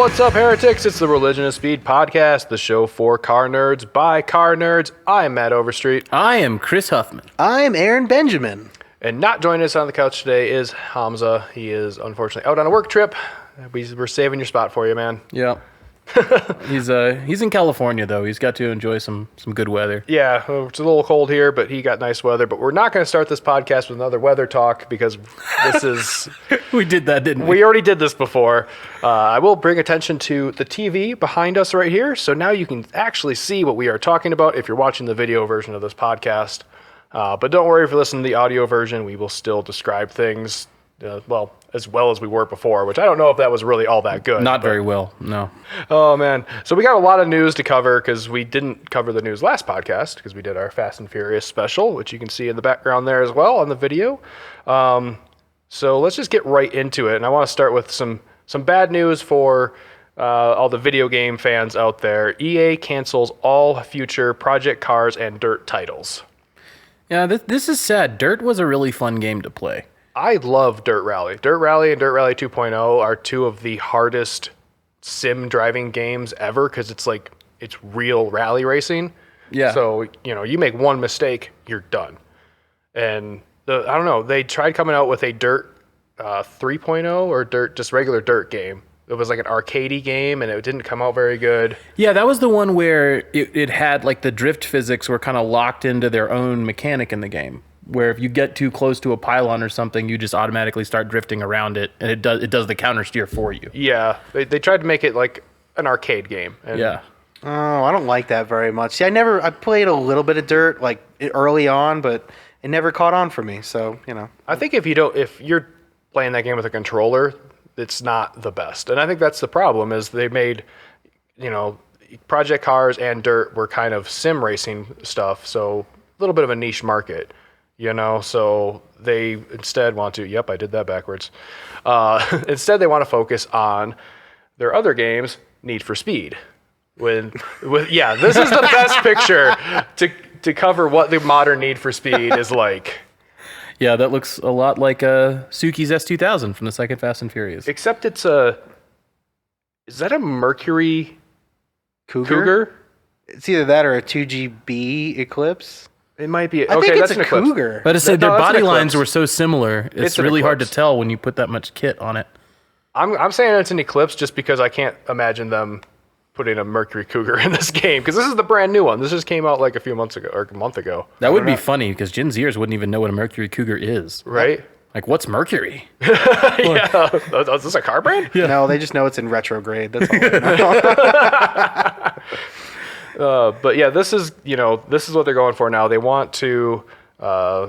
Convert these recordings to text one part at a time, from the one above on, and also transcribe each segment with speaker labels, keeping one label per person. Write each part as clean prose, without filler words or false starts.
Speaker 1: What's up, heretics? It's the Religion of Speed podcast, the show for car nerds by car nerds. I'm Matt Overstreet.
Speaker 2: I am Chris Huffman.
Speaker 3: I'm Aaron Benjamin.
Speaker 1: And not joining us on the couch today is Hamza. He is unfortunately out on a work trip. We're saving your spot for you, man.
Speaker 2: Yeah. He's in California, though. He's got to enjoy some good weather.
Speaker 1: Yeah, it's a little cold here, but he got nice weather. But we're not going to start this podcast with another weather talk because this is...
Speaker 2: We did that, didn't we?
Speaker 1: We already did this before. I will bring attention to the TV behind us right here, so now you can actually see what we are talking about if you're watching the video version of this podcast. But don't worry if you're listening to the audio version. We will still describe things, as well as we were before, which I don't know if that was really all that good.
Speaker 2: Not very well, no.
Speaker 1: Oh, man. So we got a lot of news to cover because we didn't cover the news last podcast because we did our Fast and Furious special, which you can see in the background there as well on the video. So let's just get right into it. And I want to start with some bad news for all the video game fans out there. EA cancels all future Project Cars and Dirt titles.
Speaker 2: Yeah, this is sad. Dirt was a really fun game to play.
Speaker 1: I love Dirt Rally. Dirt Rally and Dirt Rally 2.0 are two of the hardest sim driving games ever because it's real rally racing.
Speaker 2: Yeah.
Speaker 1: So, you make one mistake, you're done. And I don't know, they tried coming out with a Dirt 3.0 or just regular Dirt game. It was like an arcadey game and it didn't come out very good.
Speaker 2: Yeah, that was the one where it had like the drift physics were kind of locked into their own mechanic in the game. Where if you get too close to a pylon or something, you just automatically start drifting around it, and it does the counter steer for you.
Speaker 1: Yeah, they tried to make it like an arcade game. And
Speaker 2: yeah.
Speaker 3: Oh, I don't like that very much. See, I played a little bit of Dirt like early on, but it never caught on for me. So
Speaker 1: I think if you're playing that game with a controller, it's not the best. And I think that's the problem is they made, Project Cars and Dirt were kind of sim racing stuff, so a little bit of a niche market. So they instead want to, yep, I did that backwards. Instead, they want to focus on their other games, Need for Speed. This is the best picture to cover what the modern Need for Speed is like.
Speaker 2: Yeah, that looks a lot like Suki's S2000 from the second Fast and Furious.
Speaker 1: Except is that a Mercury Cougar?
Speaker 3: It's either that or a 2GB Eclipse.
Speaker 1: It might be.
Speaker 3: I think it's
Speaker 1: that's
Speaker 3: a
Speaker 1: an Eclipse.
Speaker 3: Cougar.
Speaker 2: But I said their
Speaker 1: that's an
Speaker 2: body lines
Speaker 1: Eclipse.
Speaker 2: were so similar. It's
Speaker 1: an
Speaker 2: really hard to
Speaker 1: Eclipse.
Speaker 2: tell when you put that much kit on it.
Speaker 1: I'm saying it's an Eclipse just because I can't imagine them putting a Mercury Cougar in this game because this is the brand new one. This just came out like a few months ago or a month ago.
Speaker 2: That would be funny because Gen Zers wouldn't even know what a Mercury Cougar is.
Speaker 1: Right?
Speaker 2: Like, what's Mercury?
Speaker 1: Yeah. Is this a car brand?
Speaker 3: Yeah. No, they just know it's in retrograde. That's all they know.
Speaker 1: But yeah, this is what they're going for now. They want to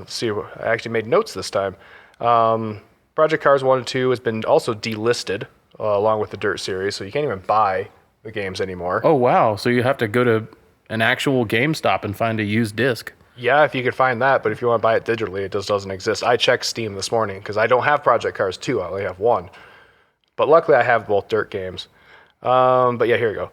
Speaker 1: see. I actually made notes this time. Project Cars 1 and 2 has been also delisted along with the Dirt series, so you can't even buy the games anymore.
Speaker 2: Oh, wow. So you have to go to an actual GameStop and find a used disc.
Speaker 1: Yeah, if you could find that, but if you want to buy it digitally, it just doesn't exist. I checked Steam this morning because I don't have Project Cars 2. I only have 1. But luckily, I have both Dirt games. But yeah, here we go.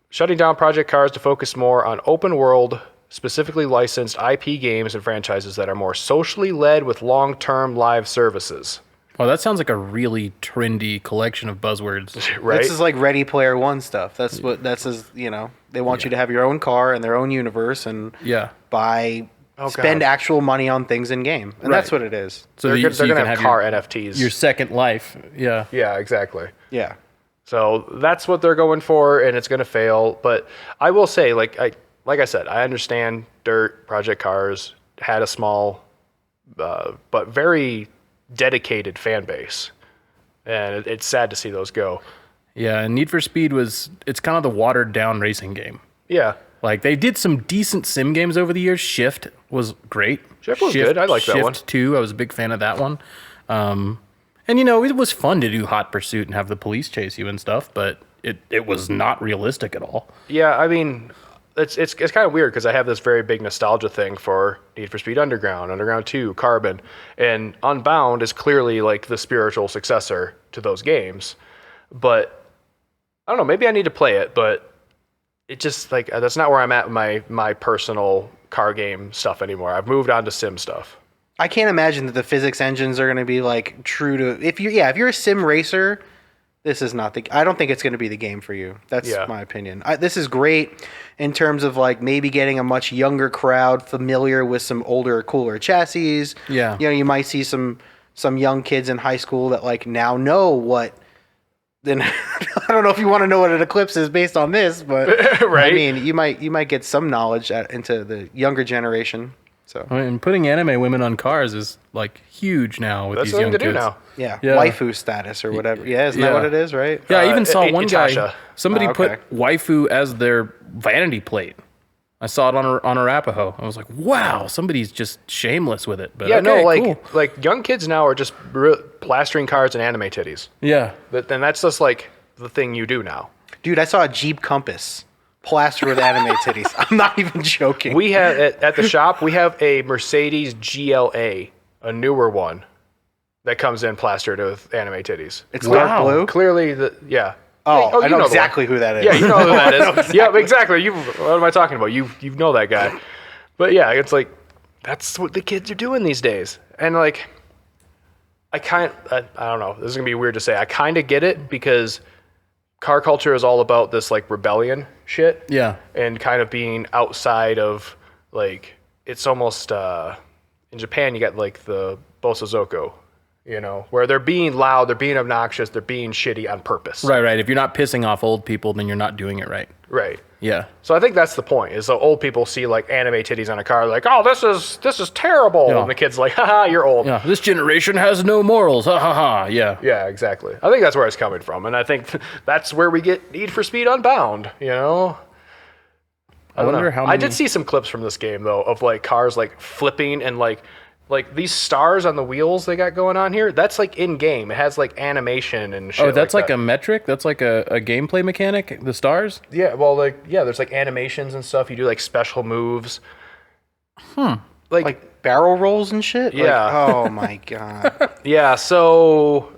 Speaker 1: Shutting down Project Cars to focus more on open world, specifically licensed IP games and franchises that are more socially led with long-term live services.
Speaker 2: Oh, that sounds like a really trendy collection of buzzwords.
Speaker 1: Right?
Speaker 3: This is like Ready Player One stuff. They want you to have your own car and their own universe and
Speaker 2: Yeah.
Speaker 3: spend actual money on things in game. And that's what it is.
Speaker 2: So
Speaker 1: they're
Speaker 2: you
Speaker 1: going to
Speaker 2: can
Speaker 1: have
Speaker 2: have
Speaker 1: car NFTs.
Speaker 2: your second life. Yeah.
Speaker 1: Yeah, exactly.
Speaker 3: Yeah.
Speaker 1: So that's what they're going for, and it's going to fail. But I will say, like I said, I understand Dirt, Project Cars had a small, but very dedicated fan base, and it's sad to see those go.
Speaker 2: Yeah, and Need for Speed it's kind of the watered down racing game.
Speaker 1: Yeah.
Speaker 2: Like, they did some decent sim games over the years. Shift was great.
Speaker 1: Shift was good. I like that one.
Speaker 2: Shift 2, I was a big fan of that one. And, it was fun to do Hot Pursuit and have the police chase you and stuff, but it was not realistic at all.
Speaker 1: Yeah, I mean, it's kind of weird because I have this very big nostalgia thing for Need for Speed Underground, Underground 2, Carbon, and Unbound is clearly like the spiritual successor to those games. But I don't know, maybe I need to play it, but it just like that's not where I'm at with my personal car game stuff anymore. I've moved on to sim stuff.
Speaker 3: I can't imagine that the physics engines are going to be like true to if you're a sim racer, this is not the. I don't think it's going to be the game for you. That's
Speaker 1: Yeah.
Speaker 3: my opinion. This is great in terms of like maybe getting a much younger crowd familiar with some older, cooler chassis.
Speaker 2: Yeah.
Speaker 3: You know, you might see some young kids in high school that like now know what. Then I don't know if you want to know what an Eclipse is based on this, but
Speaker 1: Right.
Speaker 3: I mean, you might get some knowledge into the younger generation. So
Speaker 2: I mean, putting anime women on cars is like huge now with
Speaker 1: That's
Speaker 2: these
Speaker 1: the thing
Speaker 2: young
Speaker 1: to
Speaker 2: kids.
Speaker 1: do now.
Speaker 3: yeah,
Speaker 2: Yeah.
Speaker 3: waifu status or whatever. Yeah, isn't that
Speaker 2: Yeah.
Speaker 3: what it is, right?
Speaker 2: Yeah, I even saw one guy.
Speaker 1: Itasha.
Speaker 2: Somebody
Speaker 3: Oh, okay.
Speaker 2: put waifu as their vanity plate. I saw it on Arapaho. I was like, wow, somebody's just shameless with it. But
Speaker 1: Yeah, no,
Speaker 2: okay,
Speaker 1: like
Speaker 2: cool.
Speaker 1: like young kids now are just plastering cars and anime titties.
Speaker 2: Yeah.
Speaker 1: And that's just like the thing you do now.
Speaker 3: Dude, I saw a Jeep Compass plastered with anime titties. I'm not even joking.
Speaker 1: We have at the shop, we have a Mercedes GLA, a newer one, that comes in plastered with anime titties.
Speaker 3: It's dark
Speaker 2: Wow.
Speaker 3: blue.
Speaker 1: Clearly,
Speaker 3: Oh, I
Speaker 1: you
Speaker 3: know
Speaker 1: the
Speaker 3: exactly
Speaker 1: one.
Speaker 3: who that is.
Speaker 1: Yeah, you know who that is. Yeah, exactly. What am I talking about? You know that guy. But yeah, it's like that's what the kids are doing these days, and like I don't know. This is gonna be weird to say. I kind of get it because car culture is all about this like rebellion shit.
Speaker 2: Yeah.
Speaker 1: And kind of being outside of like it's almost in Japan you get like the Bosozoko, you know, where they're being loud, they're being obnoxious, they're being shitty on purpose.
Speaker 2: Right. If you're not pissing off old people, then you're not doing it right.
Speaker 1: Right.
Speaker 2: Yeah.
Speaker 1: So I think that's the point. Is so old people see like anime titties on a car, like, oh, this is terrible,
Speaker 2: Yeah.
Speaker 1: and the kid's like, haha, you're old.
Speaker 2: Yeah. This generation has no morals. Ha ha ha. Yeah.
Speaker 1: Yeah, exactly. I think that's where it's coming from, and I think that's where we get Need for Speed Unbound. You know.
Speaker 2: I wonder how many.
Speaker 1: I did see some clips from this game though of like cars like flipping and like these stars on the wheels they got going on here. That's like in game. It has like animation and shit.
Speaker 2: Oh, that's like
Speaker 1: that.
Speaker 2: a metric? That's like a gameplay mechanic? The stars?
Speaker 1: Yeah, well, like there's like animations and stuff. You do like special moves.
Speaker 3: like barrel rolls and shit. Like,
Speaker 1: Yeah.
Speaker 3: oh my god.
Speaker 1: Yeah. So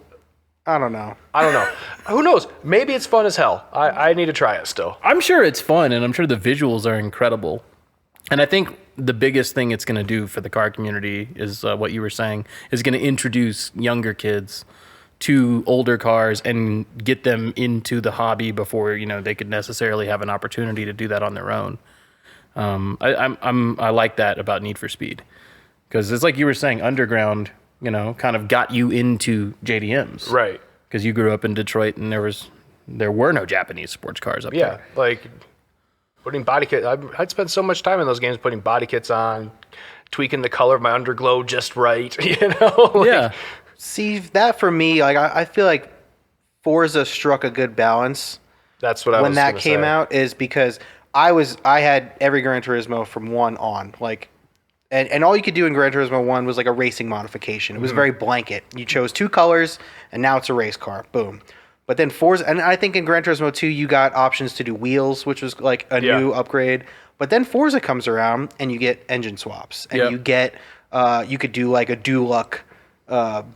Speaker 3: I don't know.
Speaker 1: I don't know. Who knows? Maybe it's fun as hell. I need to try it still.
Speaker 2: I'm sure it's fun, and I'm sure the visuals are incredible. And I think the biggest thing it's going to do for the car community is what you were saying, is going to introduce younger kids to older cars and get them into the hobby before, you know, they could necessarily have an opportunity to do that on their own. I like that about Need for Speed, because it's like you were saying, Underground, you know, kind of got you into JDMs,
Speaker 1: Right.
Speaker 2: because you grew up in Detroit and there were no Japanese sports cars up
Speaker 1: Yeah.
Speaker 2: there.
Speaker 1: Like putting body kit. I'd spend so much time in those games putting body kits on, tweaking the color of my underglow just right. You know. Like,
Speaker 2: Yeah.
Speaker 3: See, that for me, like I feel like Forza struck a good balance
Speaker 1: That's what I
Speaker 3: when
Speaker 1: was
Speaker 3: that
Speaker 1: gonna
Speaker 3: came
Speaker 1: say.
Speaker 3: out, is because I had every Gran Turismo from 1 on, like, and all you could do in Gran Turismo 1 was like a racing modification. It was very blanket. You chose 2 colors, and now it's a race car. Boom. But then Forza, and I think in Gran Turismo 2 you got options to do wheels, which was like a
Speaker 1: Yeah.
Speaker 3: new upgrade. But then Forza comes around, and you get engine swaps, and
Speaker 2: Yep.
Speaker 3: you get you could do like a Duluck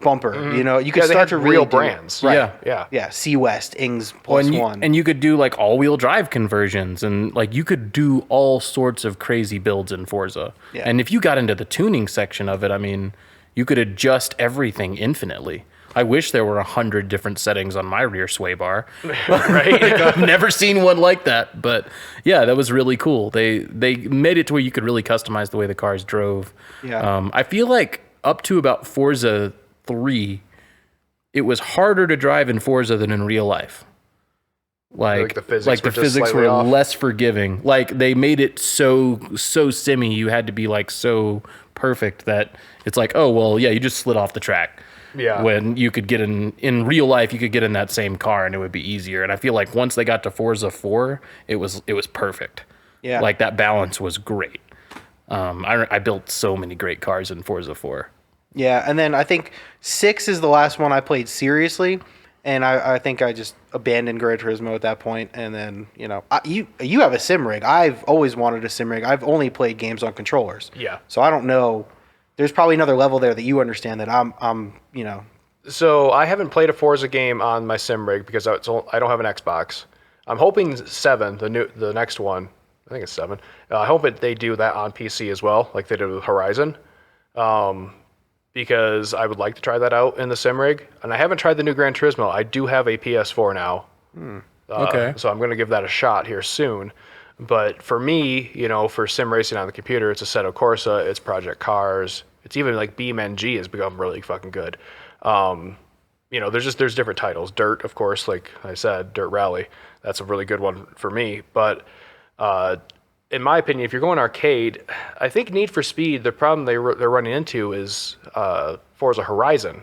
Speaker 3: bumper. You know, you could
Speaker 1: Yeah, they
Speaker 3: start
Speaker 1: had
Speaker 3: to really
Speaker 1: real
Speaker 3: do-
Speaker 1: brands.
Speaker 3: Right.
Speaker 2: Yeah.
Speaker 1: Yeah.
Speaker 3: Yeah, C West, Ings
Speaker 2: Well,
Speaker 3: plus
Speaker 2: and you,
Speaker 3: one.
Speaker 2: and you could do like all-wheel drive conversions, and like you could do all sorts of crazy builds in Forza.
Speaker 3: Yeah.
Speaker 2: And if you got into the tuning section of it, I mean, you could adjust everything infinitely. I wish there were 100 different settings on my rear sway bar.
Speaker 1: Right.
Speaker 2: I've never seen one like that, but yeah, that was really cool. They made it to where you could really customize the way the cars drove.
Speaker 3: Yeah.
Speaker 2: I feel like up to about Forza 3, it was harder to drive in Forza than in real life.
Speaker 1: Like the physics were just
Speaker 2: physics
Speaker 1: slightly
Speaker 2: were
Speaker 1: off?
Speaker 2: less forgiving. Like they made it so simmy. You had to be like so perfect that it's like, oh well, yeah, you just slid off the track.
Speaker 1: Yeah.
Speaker 2: When you could get in real life, you could get in that same car and it would be easier. And I feel like once they got to Forza 4, it was perfect.
Speaker 3: Yeah.
Speaker 2: Like that balance was great. I built so many great cars in Forza 4.
Speaker 3: Yeah, and then I think 6 is the last one I played seriously, and I think I just abandoned Gran Turismo at that point. And then, you know, you have a sim rig. I've always wanted a sim rig. I've only played games on controllers.
Speaker 1: Yeah.
Speaker 3: So I don't know. There's probably another level there that you understand that I'm you know.
Speaker 1: So I haven't played a Forza game on my sim rig because I don't have an Xbox. I'm hoping 7, the next one. I think it's 7. I hope they do that on PC as well, like they did with Horizon. because I would like to try that out in the sim rig. And I haven't tried the new Gran Turismo. I do have a PS4 now.
Speaker 2: Okay.
Speaker 1: So I'm going to give that a shot here soon. But for me, for sim racing on the computer, it's Assetto Corsa, it's Project Cars, it's even like BeamNG has become really fucking good. There's different titles. Dirt, of course, like I said, Dirt Rally. That's a really good one for me. But in my opinion, if you're going arcade, I think Need for Speed, the problem they're running into is Forza Horizon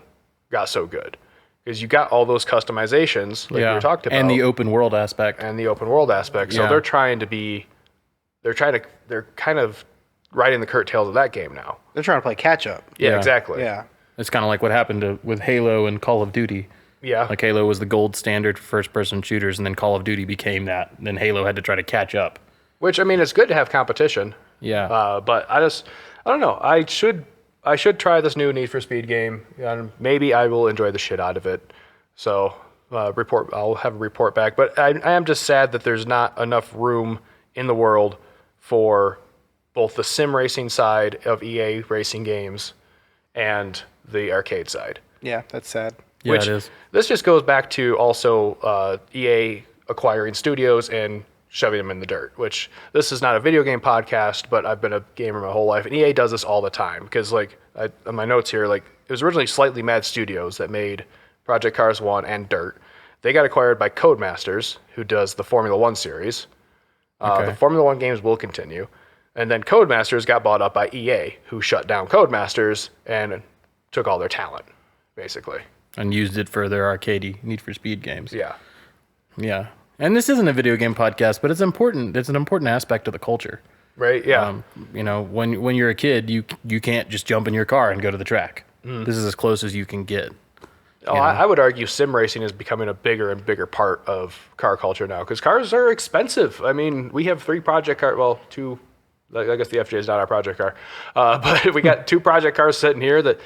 Speaker 1: got so good. Because you got all those customizations like we were talking about.
Speaker 2: And the open world aspect.
Speaker 1: So
Speaker 2: Yeah.
Speaker 1: they're kind of riding the curtails of that game now.
Speaker 3: They're trying to play catch up.
Speaker 1: Yeah,
Speaker 2: Yeah.
Speaker 1: exactly.
Speaker 3: Yeah.
Speaker 2: It's kind of like what happened with Halo and Call of Duty.
Speaker 1: Yeah.
Speaker 2: Like Halo was the gold standard for first-person shooters, and then Call of Duty became that. And then Halo had to try to catch up.
Speaker 1: Which, I mean, it's good to have competition.
Speaker 2: Yeah.
Speaker 1: But I don't know. I should try this new Need for Speed game, and maybe I will enjoy the shit out of it. So I'll have a report back. But I am just sad that there's not enough room in the world for both the sim racing side of EA racing games and the arcade side.
Speaker 3: Yeah, that's sad.
Speaker 2: Yeah,
Speaker 1: Which,
Speaker 2: it is.
Speaker 1: This just goes back to also EA acquiring studios and shoving them in the dirt, which this is not a video game podcast, but I've been a gamer my whole life, and EA does this all the time because, like, on my notes here, like, it was originally Slightly Mad Studios that made Project Cars 1 and Dirt. They got acquired by Codemasters, who does the Formula 1 series.
Speaker 2: Okay.
Speaker 1: The Formula 1 games will continue. And then Codemasters got bought up by EA, who shut down Codemasters and took all their talent, basically.
Speaker 2: And used it for their arcadey Need for Speed games.
Speaker 1: Yeah.
Speaker 2: Yeah. And this isn't a video game podcast, but it's important. It's an important aspect of the culture.
Speaker 1: Right? Yeah.
Speaker 2: When you're a kid, you can't just jump in your car and go to the track. This is as close as you can get.
Speaker 1: I would argue sim racing is becoming a bigger and bigger part of car culture now because cars are expensive. I mean, we have 3 project cars, well, 2, I guess the FJ is not our project car, but we got 2 project cars sitting here that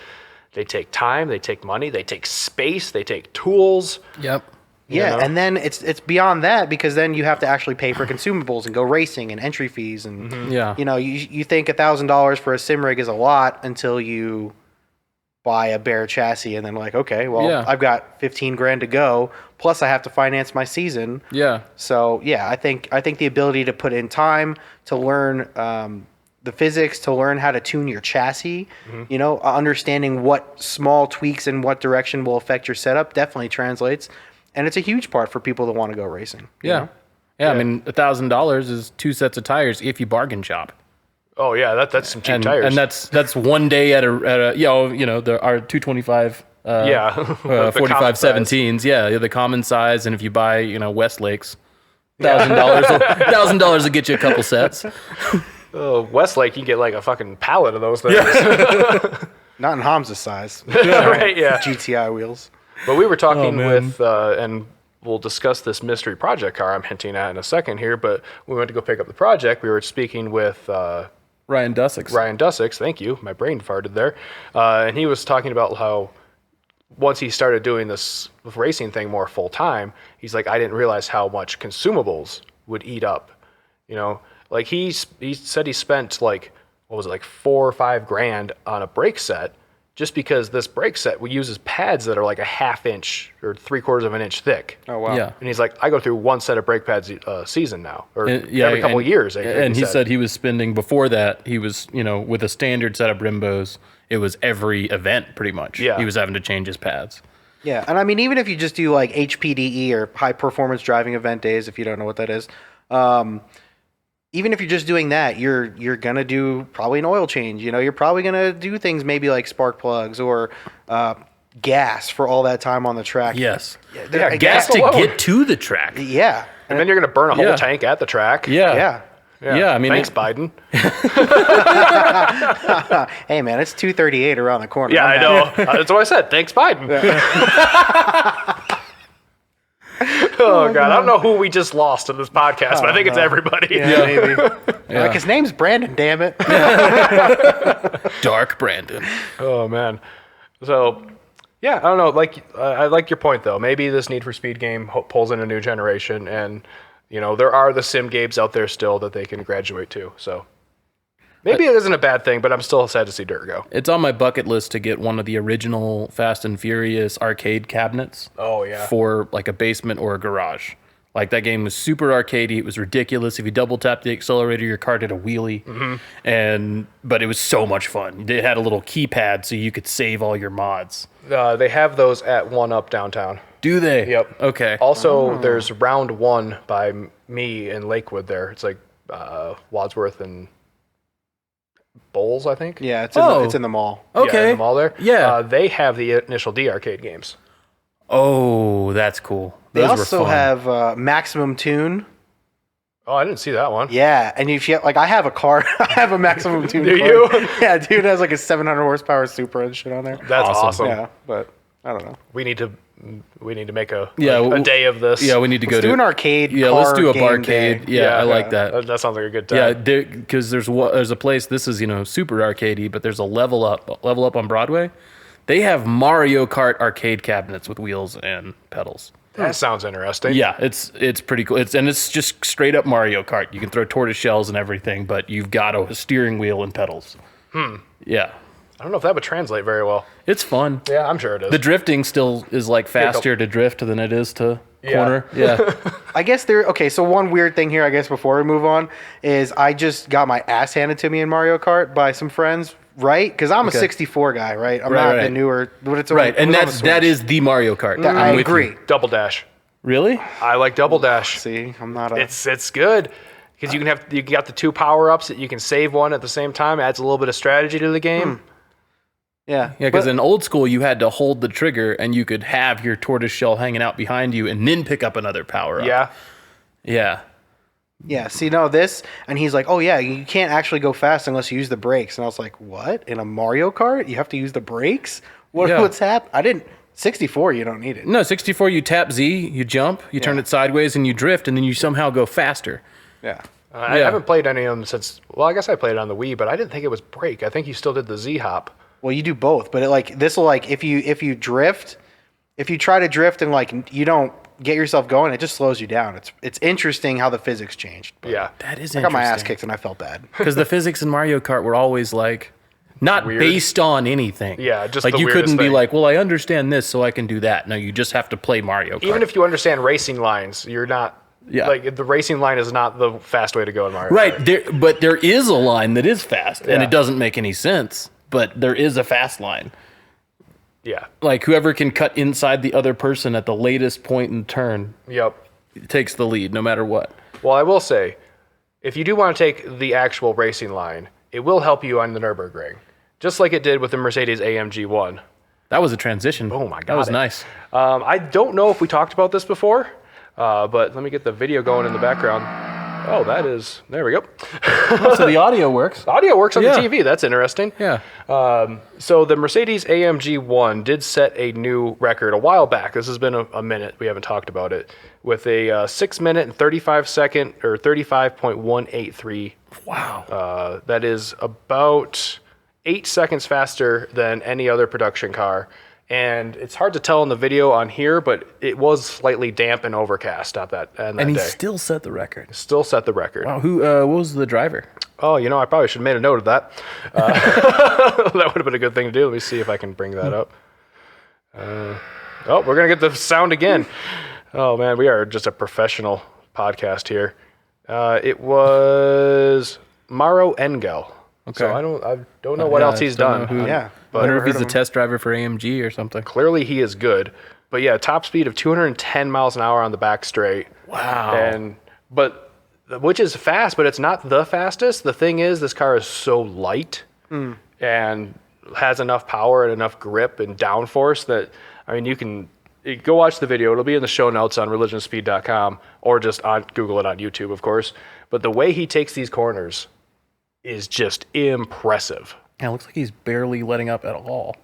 Speaker 1: they take time, they take money, they take space, they take tools.
Speaker 2: Yep.
Speaker 3: Yeah,
Speaker 1: know?
Speaker 3: and then it's beyond that because then you have to actually pay for consumables and go racing and entry fees and
Speaker 2: Yeah.
Speaker 3: you think $1,000 for a sim rig is a lot until you buy a bare chassis and then like okay, well
Speaker 2: Yeah.
Speaker 3: I've got 15 grand to go plus I have to finance my season.
Speaker 2: Yeah.
Speaker 3: So yeah, I think the ability to put in time to learn the physics, to learn how to tune your chassis, understanding what small tweaks in what direction will affect your setup definitely translates. And it's a huge part for people that want to go racing. you
Speaker 2: Yeah.
Speaker 3: know?
Speaker 2: Yeah. I mean, $1,000 is 2 sets of tires if you bargain shop.
Speaker 1: Oh yeah, that's some cheap
Speaker 2: And,
Speaker 1: tires.
Speaker 2: and that's one day at a our 225
Speaker 1: yeah, The common
Speaker 2: 45
Speaker 1: size.
Speaker 2: 17s, yeah, the common size. And if you buy Westlake's, $1,000 will get you a couple sets.
Speaker 1: Oh, Westlake, you can get like a fucking pallet of those things.
Speaker 3: Not in Hamza's size.
Speaker 1: Right? Yeah.
Speaker 3: GTI wheels.
Speaker 1: But we were talking
Speaker 2: man.
Speaker 1: with, and we'll discuss this mystery project car I'm hinting at in a second here. But we went to go pick up the project. We were speaking with
Speaker 2: Ryan Dussex.
Speaker 1: Ryan Dussex. Thank you. My brain farted there. And he was talking about how once he started doing this racing thing more full time, he's like, I didn't realize how much consumables would eat up. Like he said he spent like, what was it, like $4 or $5 grand on a brake set just because this brake set uses pads that are like a 1/2 inch or 3/4 of an inch thick.
Speaker 3: Oh wow.
Speaker 2: Yeah.
Speaker 1: And he's like, I go through one set of brake pads a season now, or
Speaker 2: Yeah,
Speaker 1: every couple
Speaker 2: and-
Speaker 1: of years.
Speaker 2: And he said he was spending before that. He was, with a standard set of Brimbos, it was every event pretty much.
Speaker 1: Yeah.
Speaker 2: He was having to change his pads.
Speaker 3: Yeah, and I mean, even if you just do like HPDE or high performance driving event days, if you don't know what that is, even if you're just doing that, you're gonna do probably an oil change. You're probably gonna do things maybe like spark plugs or gas for all that time on the track.
Speaker 2: Yes.
Speaker 1: Yeah,
Speaker 2: Gas to
Speaker 1: alone.
Speaker 2: get to the track.
Speaker 3: Yeah,
Speaker 1: And then you're going to burn a whole
Speaker 2: Yeah.
Speaker 1: tank at the track.
Speaker 2: Yeah.
Speaker 3: yeah.
Speaker 2: Yeah, I mean,
Speaker 1: thanks, Biden.
Speaker 3: Hey man, it's 238 around the corner.
Speaker 1: Yeah,
Speaker 3: I'm
Speaker 1: I know. That's what I said. Thanks, Biden. Oh, God. I don't know who we just lost in this podcast, but I think it's everybody.
Speaker 3: Yeah, maybe. Like his name's Brandon. Damn it.
Speaker 2: Dark Brandon.
Speaker 1: Oh, man. So, yeah, I don't know. Like, I like your point, though. Maybe this Need for Speed game pulls in a new generation, and, there are the sim games out there still that they can graduate to. So, Maybe it isn't a bad thing, but I'm still sad to see Dirt go.
Speaker 2: It's on my bucket list to get one of the original Fast and Furious arcade cabinets.
Speaker 1: Oh, yeah.
Speaker 2: For like a basement or a garage. Like that game was super arcadey. It was ridiculous. If you double tap the accelerator, your car did a wheelie. But it was so much fun. It had a little keypad so you could save all your mods.
Speaker 1: They have those at 1UP downtown.
Speaker 2: Do they?
Speaker 1: Yep.
Speaker 2: Okay.
Speaker 1: Also, there's Round 1 by me in Lakewood there. It's like Wadsworth and Bowles, I think.
Speaker 3: Yeah, it's in the mall.
Speaker 2: Okay.
Speaker 1: Yeah, in the mall there.
Speaker 2: Yeah.
Speaker 1: They have the Initial D arcade games.
Speaker 2: Oh, that's cool.
Speaker 3: They
Speaker 2: Those
Speaker 3: also
Speaker 2: were fun.
Speaker 3: have Maximum Tune.
Speaker 1: Oh, I didn't see that one.
Speaker 3: Yeah, and if you like, I have a car. I have a Maximum Tune.
Speaker 1: Do
Speaker 3: car.
Speaker 1: you?
Speaker 3: Yeah, dude, it has like a 700 horsepower Supra and shit on there.
Speaker 1: That's awesome.
Speaker 3: Yeah, but I don't know.
Speaker 1: We need to make a
Speaker 2: Yeah,
Speaker 1: a day of this.
Speaker 2: Yeah, we need to go
Speaker 3: Let's
Speaker 2: to
Speaker 3: do an arcade.
Speaker 2: Yeah, let's do a
Speaker 3: game
Speaker 2: barcade.
Speaker 3: day.
Speaker 2: Yeah, I like that.
Speaker 1: That sounds like a good time.
Speaker 2: Yeah, because there's a place. This is super arcadey, but there's a level up on Broadway. They have Mario Kart arcade cabinets with wheels and pedals.
Speaker 1: That sounds interesting.
Speaker 2: Yeah, it's pretty cool. It's just straight up Mario Kart. You can throw tortoise shells and everything, but you've got a steering wheel and pedals. Yeah,
Speaker 1: I don't know if that would translate very well.
Speaker 2: it's fun.
Speaker 1: Yeah, I'm sure it is.
Speaker 2: The drifting still is like faster to drift than it is to corner. Yeah.
Speaker 3: I guess so one weird thing here, I guess, before we move on, is I just got my ass handed to me in Mario Kart by some friends, right? Because I'm a 64 guy, right? I'm not the newer, but it's
Speaker 2: Right, and
Speaker 3: it was on the
Speaker 2: that
Speaker 3: Switch.
Speaker 2: is the Mario Kart.
Speaker 3: I
Speaker 2: I'm with you.
Speaker 3: agree.
Speaker 1: Double Dash.
Speaker 2: Really?
Speaker 1: I like Double Dash.
Speaker 3: See, I'm not a.
Speaker 1: It's good because you got the two power ups that you can save one at the same time. Adds a little bit of strategy to the game.
Speaker 3: Yeah.
Speaker 2: Yeah, because
Speaker 3: But-
Speaker 2: in old school, you had to hold the trigger and you could have your tortoise shell hanging out behind you and then pick up another power up.
Speaker 1: Yeah.
Speaker 2: Yeah.
Speaker 3: Yeah, see, no, this, and he's like, oh, yeah, you can't actually go fast unless you use the brakes. And I was like, what? In a Mario Kart, you have to use the brakes?
Speaker 2: Yeah.
Speaker 3: What's happened? I didn't, 64, you don't need it.
Speaker 2: No, 64, you tap Z, you jump, you turn it sideways, and you drift, and then you somehow go faster.
Speaker 3: Yeah.
Speaker 1: I
Speaker 2: Yeah.
Speaker 1: haven't played any of them since. Well, I guess I played it on the Wii, but I didn't think it was break. I think you still did the Z hop.
Speaker 3: Well, you do both, but this will, like, if you drift, if you try to drift and, like, you don't get yourself going, it just slows you down. It's interesting how the physics changed. But
Speaker 1: Yeah.
Speaker 2: That is
Speaker 3: I got my ass
Speaker 2: interesting.
Speaker 3: kicked and I felt bad.
Speaker 2: Because the physics in Mario Kart were always like, not
Speaker 1: Weird.
Speaker 2: based on anything.
Speaker 1: Yeah, just
Speaker 2: like
Speaker 1: the
Speaker 2: you
Speaker 1: weirdest
Speaker 2: couldn't be
Speaker 1: thing.
Speaker 2: like, well, I understand this, so I can do that. No, you just have to play Mario Kart.
Speaker 1: Even if you understand racing lines, you're not.
Speaker 2: Yeah.
Speaker 1: Like the racing line is not the fast way to go in Mario.
Speaker 2: right,
Speaker 1: Kart.
Speaker 2: but there is a line that is fast, and
Speaker 1: Yeah.
Speaker 2: it doesn't make any sense. But there is a fast line.
Speaker 1: Yeah.
Speaker 2: Like whoever can cut inside the other person at the latest point in turn
Speaker 1: Yep.
Speaker 2: takes the lead, no matter what.
Speaker 1: Well, I will say, if you do want to take the actual racing line, it will help you on the Nürburgring, just like it did with the Mercedes AMG 1.
Speaker 2: That was a transition.
Speaker 1: Oh my God,
Speaker 2: that was
Speaker 1: it.
Speaker 2: nice.
Speaker 1: I don't know if we talked about this before, but let me get the video going in the background. Oh, there we go.
Speaker 2: So the audio works.
Speaker 1: Audio works on
Speaker 2: Yeah.
Speaker 1: the TV. That's interesting.
Speaker 2: Yeah.
Speaker 1: So the Mercedes AMG 1 did set a new record a while back. This has been a minute. We haven't talked about it. With a 6 minute and 35 second, or 35.183.
Speaker 2: Wow.
Speaker 1: That is about 8 seconds faster than any other production car. And it's hard to tell in the video on here, but it was slightly damp and overcast on that
Speaker 2: and he
Speaker 1: day.
Speaker 2: still set the record.
Speaker 1: Still set the record.
Speaker 2: Wow. What was the driver?
Speaker 1: Oh, I probably should have made a note of that. That would have been a good thing to do. Let me see if I can bring that up. We're going to get the sound again. Oh, man, we are just a professional podcast here. It was Maro Engel.
Speaker 2: Okay.
Speaker 1: So I don't know what else he's
Speaker 2: don't
Speaker 1: done.
Speaker 2: know who-
Speaker 3: Yeah.
Speaker 2: I wonder if
Speaker 1: Never
Speaker 2: he's
Speaker 1: heard
Speaker 2: a
Speaker 1: of him.
Speaker 2: test driver for AMG or something.
Speaker 1: Clearly he is good. But yeah, top speed of 210 miles an hour on the back straight.
Speaker 2: Wow.
Speaker 1: Which is fast, but it's not the fastest. The thing is, this car is so light and has enough power and enough grip and downforce that, I mean, you can go watch the video. It'll be in the show notes on religionspeed.com or just Google it on YouTube, of course. But the way he takes these corners is just impressive.
Speaker 2: Yeah, it looks like he's barely letting up at all.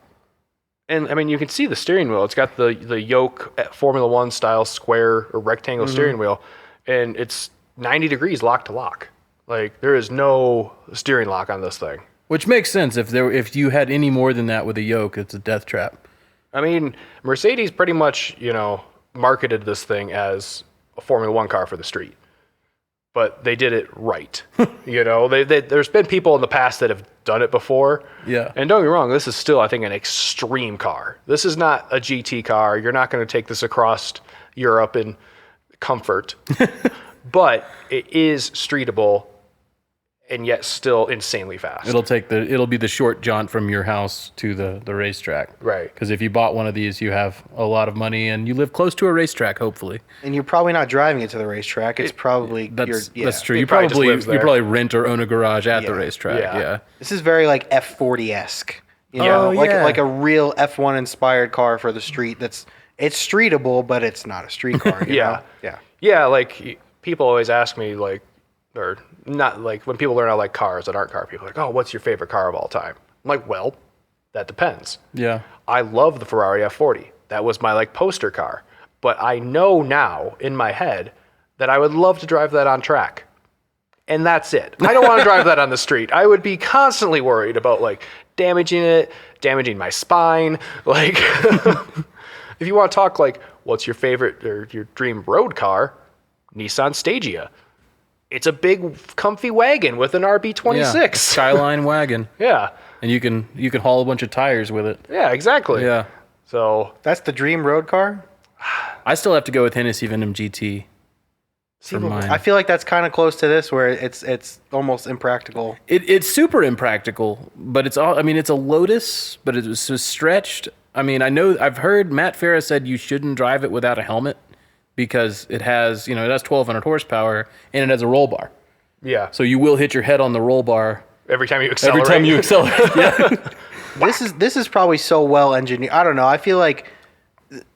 Speaker 1: And I mean, you can see the steering wheel. It's got the yoke Formula One style square or rectangle steering wheel, and it's 90 degrees lock to lock. Like there is no steering lock on this thing.
Speaker 2: Which makes sense. If you had any more than that with a yoke, it's a death trap.
Speaker 1: I mean, Mercedes pretty much marketed this thing as a Formula One car for the street. but they did it right. There's been people in the past that have done it before.
Speaker 2: Yeah.
Speaker 1: And don't get me wrong, this is still, I think, an extreme car. This is not a GT car. You're not going to take this across Europe in comfort. But it is streetable and yet still insanely fast.
Speaker 2: It'll be the short jaunt from your house to the racetrack.
Speaker 1: Right.
Speaker 2: Because if you bought one of these, you have a lot of money and you live close to a racetrack, hopefully.
Speaker 3: And you're probably not driving it to the racetrack. It's probably
Speaker 2: That's true.
Speaker 1: He
Speaker 2: You
Speaker 1: probably just
Speaker 2: probably
Speaker 1: lives there.
Speaker 2: rent or own a garage at the
Speaker 3: Yeah.
Speaker 2: racetrack.
Speaker 1: Yeah.
Speaker 2: Yeah.
Speaker 3: This is very like F40-esque. Like a real F1 inspired car for the street. It's streetable, but it's not a street car. You know? Yeah.
Speaker 1: Yeah, like people always ask me, like, or not like when people learn how to like cars that aren't car people, like, oh, what's your favorite car of all time? I'm like, well, that depends.
Speaker 2: Yeah.
Speaker 1: I love the Ferrari F40. That was my like poster car. But I know now in my head that I would love to drive that on track. And that's it. I don't want to drive that on the street. I would be constantly worried about like damaging it, damaging my spine. Like, if you want to talk like, what's your favorite or your dream road car? Nissan Stagea. It's a big, comfy wagon with an RB26.
Speaker 2: Yeah. Skyline wagon.
Speaker 1: Yeah.
Speaker 2: And you can haul a bunch of tires with it.
Speaker 1: Yeah, exactly.
Speaker 2: Yeah.
Speaker 1: So
Speaker 3: That's the dream road car?
Speaker 2: I still have to go with Hennessy Venom GT for mine.
Speaker 3: I feel like that's kind of close to this where it's almost impractical.
Speaker 2: It's super impractical, but it's all. I mean, it's a Lotus, but it's so stretched. I mean, I've heard Matt Farah said you shouldn't drive it without a helmet because it has 1,200 horsepower and it has a roll bar.
Speaker 1: yeah.
Speaker 2: So you will hit your head on the roll bar
Speaker 1: Every time you accelerate.
Speaker 2: every time you accelerate. Yeah.
Speaker 3: This is probably so well engineered. I don't know. I feel like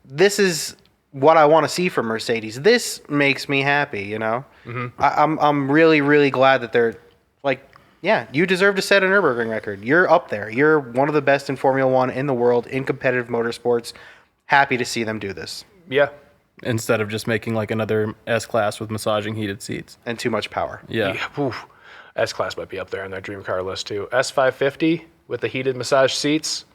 Speaker 3: this is what I want to see from Mercedes. This makes me happy, you know. Mm-hmm. I'm really really glad that they're like, yeah, you deserve to set a Nürburgring record. You're up there. You're one of the best in Formula One in the world in competitive motorsports. Happy to see them do this.
Speaker 1: Yeah.
Speaker 2: Instead of just making like another S-Class with massaging heated seats.
Speaker 3: And too much power.
Speaker 2: Yeah.
Speaker 1: Oof. S-Class might be up there in their dream car list too. S550 with the heated massage seats,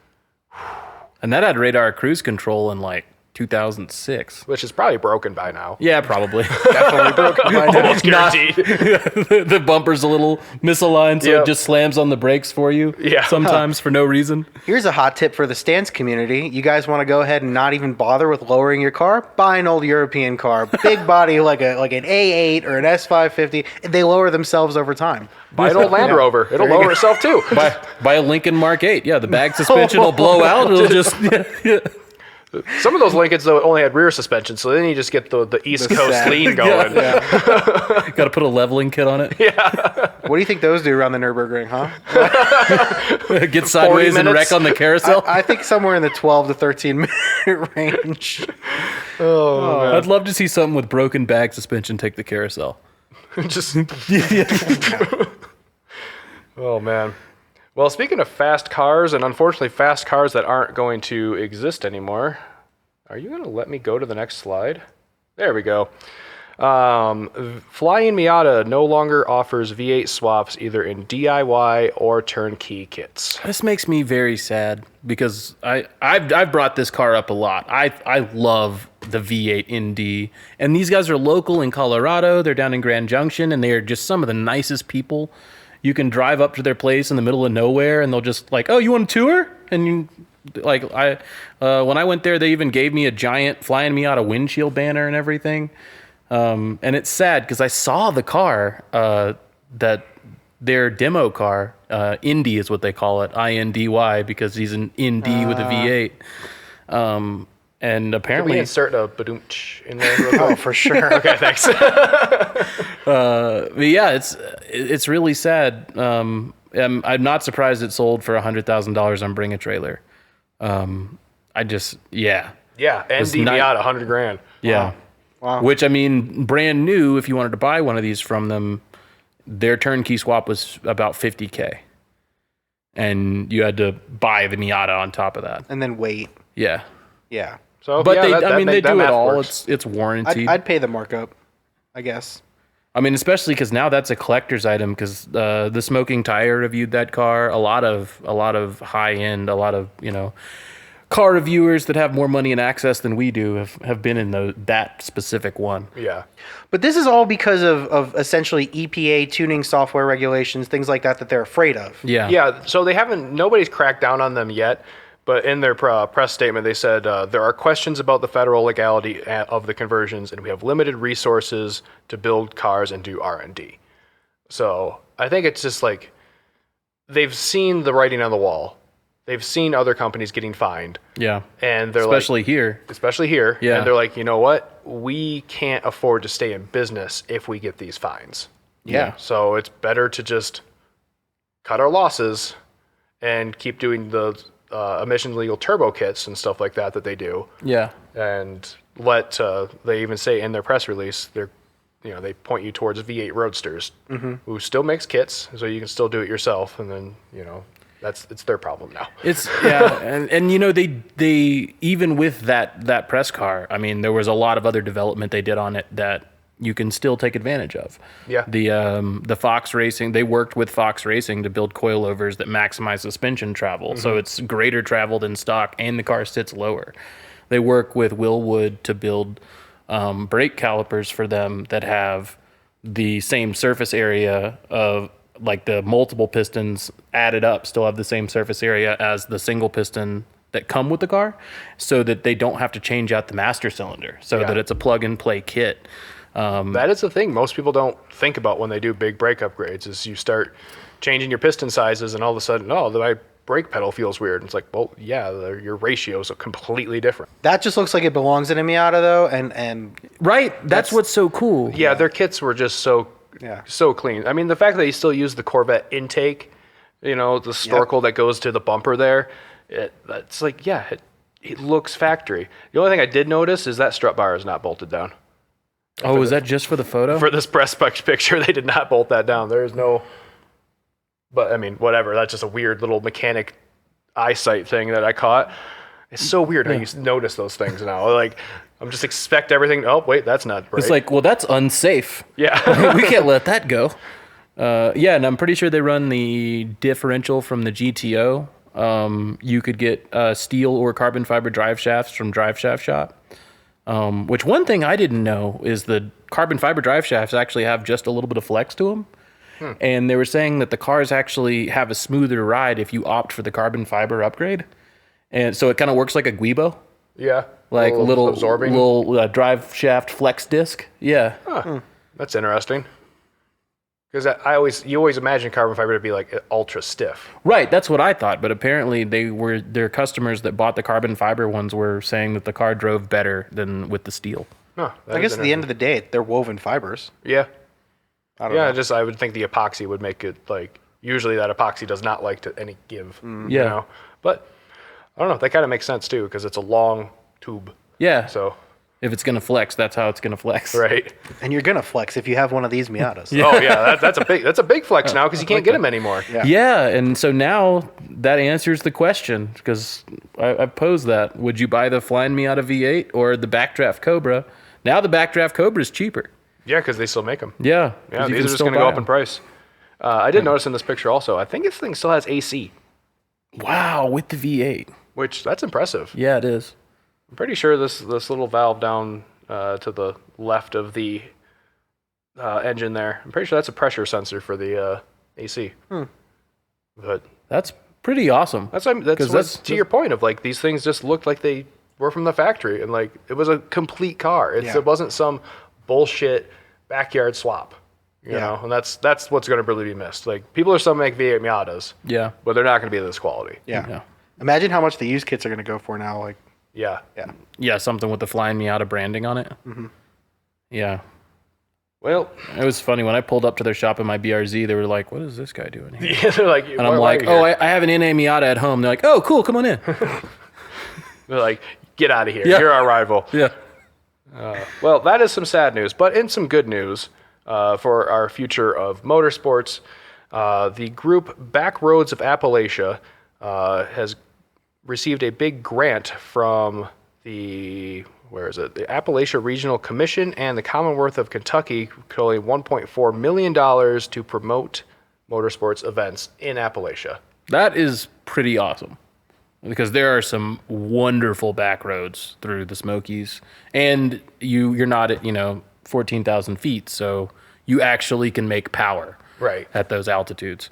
Speaker 2: And that had radar cruise control in like 2006.
Speaker 1: which is probably broken by now.
Speaker 2: Yeah, probably.
Speaker 3: Definitely broken by now.
Speaker 1: Almost guaranteed.
Speaker 2: The bumper's a little misaligned, so
Speaker 1: Yep.
Speaker 2: it just slams on the brakes for you.
Speaker 1: Yeah.
Speaker 2: Sometimes for no reason.
Speaker 3: Here's a hot tip for the stance community. You guys want to go ahead and not even bother with lowering your car? Buy an old European car. Big body like an A8 or an S550. They lower themselves over time.
Speaker 1: Buy an old Land
Speaker 3: Yeah.
Speaker 1: Rover. It'll lower itself too.
Speaker 2: Buy a Lincoln Mark 8. Yeah, the bag suspension will blow out. It'll just. Yeah.
Speaker 1: Some of those Lincolns though only had rear suspension, so then you just get the East Coast
Speaker 3: sad.
Speaker 1: lean going.
Speaker 2: Got to put a leveling kit on it.
Speaker 3: What do you think those do around the Nürburgring, huh?
Speaker 2: Get sideways and
Speaker 1: minutes.
Speaker 2: wreck on the carousel.
Speaker 3: I think somewhere in the 12 to 13 minute range.
Speaker 2: I'd love to see something with broken bag suspension take the carousel.
Speaker 1: Just oh man. Well, speaking of fast cars, and unfortunately fast cars that aren't going to exist anymore, are you going to let me go to the next slide? There we go. Flying Miata no longer offers V8 swaps either in DIY or turnkey kits.
Speaker 2: This makes me very sad because I've brought this car up a lot. I love the V8 Indy, and these guys are local in Colorado. They're down in Grand Junction, and they are just some of the nicest people. You can drive up to their place in the middle of nowhere, and they'll just like, oh, you want a tour? And you, like when I went there, they even gave me a giant Flying Miata windshield banner and everything. And it's sad because I saw the car that their demo car, Indy is what they call it, INDY, because he's an Indy with a V8. And
Speaker 1: Can we
Speaker 2: apparently,
Speaker 1: insert a badoomch in there real quick?
Speaker 3: Oh, for sure.
Speaker 1: Okay, thanks.
Speaker 2: but yeah, it's really sad. I'm not surprised it sold for $100,000 on Bring a Trailer. I just, yeah.
Speaker 1: Yeah, ND Miata, 100 grand.
Speaker 2: Yeah.
Speaker 3: Wow.
Speaker 2: Which, I mean, brand new, if you wanted to buy one of these from them, their turnkey swap was about $50K. And you had to buy the Miata on top of that.
Speaker 3: And then wait.
Speaker 2: Yeah.
Speaker 3: Yeah.
Speaker 1: So,
Speaker 2: But
Speaker 1: yeah,
Speaker 2: they
Speaker 1: that
Speaker 2: do it
Speaker 1: math
Speaker 2: all.
Speaker 1: works.
Speaker 2: It's warranty.
Speaker 3: I'd pay the markup, I guess.
Speaker 2: I mean, especially because now that's a collector's item. Because the Smoking Tire reviewed that car. A lot of high end, a lot of car reviewers that have more money and access than we do have been in that specific one.
Speaker 1: Yeah.
Speaker 3: But this is all because of essentially EPA tuning software regulations, things like that they're afraid of.
Speaker 2: Yeah.
Speaker 1: Yeah. So nobody's cracked down on them yet. But in their press statement, they said there are questions about the federal legality of the conversions, and we have limited resources to build cars and do R&D. So I think it's just like they've seen the writing on the wall. They've seen other companies getting fined.
Speaker 2: Yeah.
Speaker 1: And they're
Speaker 2: especially here.
Speaker 1: Especially here.
Speaker 2: Yeah.
Speaker 1: And they're like, you know what? We can't afford to stay in business if we get these fines.
Speaker 2: Yeah.
Speaker 1: So it's better to just cut our losses and keep doing the emission legal turbo kits and stuff like that they do.
Speaker 2: Yeah.
Speaker 1: And they even say in their press release, they point you towards V8 Roadsters, who still makes kits, so you can still do it yourself. And then, it's their problem now.
Speaker 2: It's and they even with that press car, I mean, there was a lot of other development they did on it that you can still take advantage of.
Speaker 1: Yeah.
Speaker 2: The Fox Racing, they worked with Fox Racing to build coilovers that maximize suspension travel. So it's greater travel than stock, and the car sits lower. They work with Willwood to build brake calipers for them that have the same surface area of, like, the multiple pistons added up still have the same surface area as the single piston that come with the car, so that they don't have to change out the master cylinder, so that it's a plug-and-play kit.
Speaker 1: That is the thing most people don't think about when they do big brake upgrades, is you start changing your piston sizes and all of a sudden, my brake pedal feels weird. And it's like, well, yeah, your ratios are completely different.
Speaker 3: That just looks like it belongs in a Miata, though, and
Speaker 2: Right, that's what's so cool.
Speaker 1: Yeah, their kits were just so clean. I mean, the fact that they still use the Corvette intake, the snorkel that goes to the bumper there, it's like, it looks factory. The only thing I did notice is that strut bar is not bolted down.
Speaker 2: Oh, is that just for the photo?
Speaker 1: For this press picture, they did not bolt that down. There is no... But, I mean, whatever. That's just a weird little mechanic eyesight thing that I caught. It's so weird how you notice those things now. Like, I'm just expect everything... Oh, wait, that's not right.
Speaker 2: It's like, well, that's unsafe.
Speaker 1: Yeah.
Speaker 2: We can't let that go. And I'm pretty sure they run the differential from the GTO. You could get steel or carbon fiber drive shafts from Drive Shaft Shop. Which one thing I didn't know is the carbon fiber drive shafts actually have just a little bit of flex to them. And they were saying that the cars actually have a smoother ride if you opt for the carbon fiber upgrade. And so it kind of works like a Guibo.
Speaker 1: Yeah.
Speaker 2: Like a little
Speaker 1: absorbing.
Speaker 2: Little drive shaft flex disc. Yeah.
Speaker 1: Huh. That's interesting. Because you always imagine carbon fiber to be like ultra stiff.
Speaker 2: Right, that's what I thought. But apparently their customers that bought the carbon fiber ones were saying that the car drove better than with the steel.
Speaker 1: Huh,
Speaker 3: I guess at the end of the day, they're woven fibers.
Speaker 1: Yeah.
Speaker 3: I don't know.
Speaker 1: I would think the epoxy would make it, like, usually that epoxy does not like to any give.
Speaker 2: Yeah.
Speaker 1: But I don't know. That kind of makes sense too, because it's a long tube.
Speaker 2: Yeah.
Speaker 1: So.
Speaker 2: If it's gonna flex, that's how it's gonna flex.
Speaker 1: Right.
Speaker 3: And you're gonna flex if you have one of these Miatas.
Speaker 1: Oh yeah, that's a big flex now, because you can't get them anymore.
Speaker 2: Yeah, and so now that answers the question, because I posed that: would you buy the Flying Miata V8 or the Backdraft Cobra? Now the Backdraft Cobra is cheaper.
Speaker 1: Yeah, because they still make them.
Speaker 2: Yeah.
Speaker 1: Yeah, these are just going to go up in price. I did notice in this picture also, I think this thing still has AC.
Speaker 2: Wow, with the V8.
Speaker 1: Which, that's impressive.
Speaker 2: Yeah, it is.
Speaker 1: I'm pretty sure this little valve down to the left of the engine there, I'm pretty sure that's a pressure sensor for the AC. But
Speaker 2: that's pretty awesome.
Speaker 1: That's to your point of, like, these things just looked like they were from the factory, and, like, it was a complete car. It wasn't some bullshit backyard swap. You know, and that's what's going to really be missed. Like, people are still make V8 Miatas.
Speaker 2: Yeah.
Speaker 1: But they're not going to be this quality.
Speaker 3: Yeah. Imagine how much the used kits are going to go for now. Like,
Speaker 2: yeah, something with the Flying Miata branding on it. Mm-hmm. Yeah.
Speaker 1: Well,
Speaker 2: it was funny when I pulled up to their shop in my BRZ. They were like, "What is this guy doing here?"
Speaker 1: Yeah, they're like,
Speaker 2: and I'm like, "Oh, I have an NA Miata at home." They're like, "Oh, cool, come on in."
Speaker 1: They're like, "Get out of here! You're our rival."
Speaker 2: Yeah.
Speaker 1: Well, that is some sad news, but in some good news for our future of motorsports, the group Back Roads of Appalachia has received a big grant from the Appalachia Regional Commission and the Commonwealth of Kentucky, totaling $1.4 million to promote motorsports events in Appalachia.
Speaker 2: That is pretty awesome. because there are some wonderful back roads through the Smokies, and you're not at 14,000 feet, so you actually can make power
Speaker 1: Right.
Speaker 2: at those altitudes.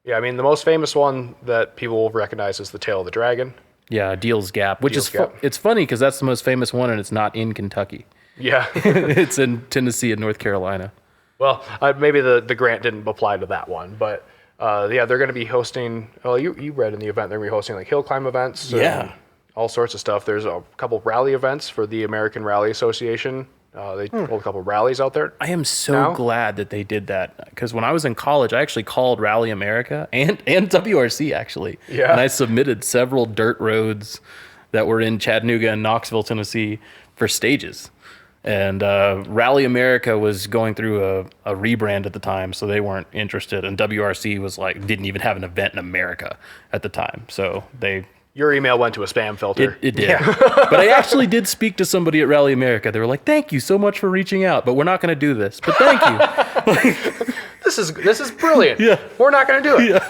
Speaker 1: Yeah, I mean, the most famous one that people will recognize is the Tail of the Dragon.
Speaker 2: Yeah, Deals Gap, which
Speaker 1: Deals
Speaker 2: is
Speaker 1: Gap.
Speaker 2: it's funny because that's the most famous one, and it's not in Kentucky.
Speaker 1: Yeah.
Speaker 2: It's in Tennessee and North Carolina.
Speaker 1: Well, maybe the grant didn't apply to that one, but yeah, they're going to be hosting. Well, you read in the event they're going to be hosting like hill climb events.
Speaker 2: Yeah.
Speaker 1: And all sorts of stuff. There's a couple rally events for the American Rally Association. They hold a couple rallies out there.
Speaker 2: I am so
Speaker 1: Now?
Speaker 2: glad that they did that, because when I was in college, I actually called Rally America and WRC actually.
Speaker 1: Yeah.
Speaker 2: And I submitted several dirt roads that were in Chattanooga and Knoxville, Tennessee for stages. And Rally America was going through a rebrand at the time, so they weren't interested. And WRC was like, didn't even have an event in America at the time. So
Speaker 1: Your email went to a spam filter.
Speaker 2: it did. But I actually did speak to somebody at Rally America. They were like, thank you so much for reaching out, but we're not going to do this. But thank you.
Speaker 1: This is brilliant.
Speaker 2: Yeah.
Speaker 1: We're not going to do it.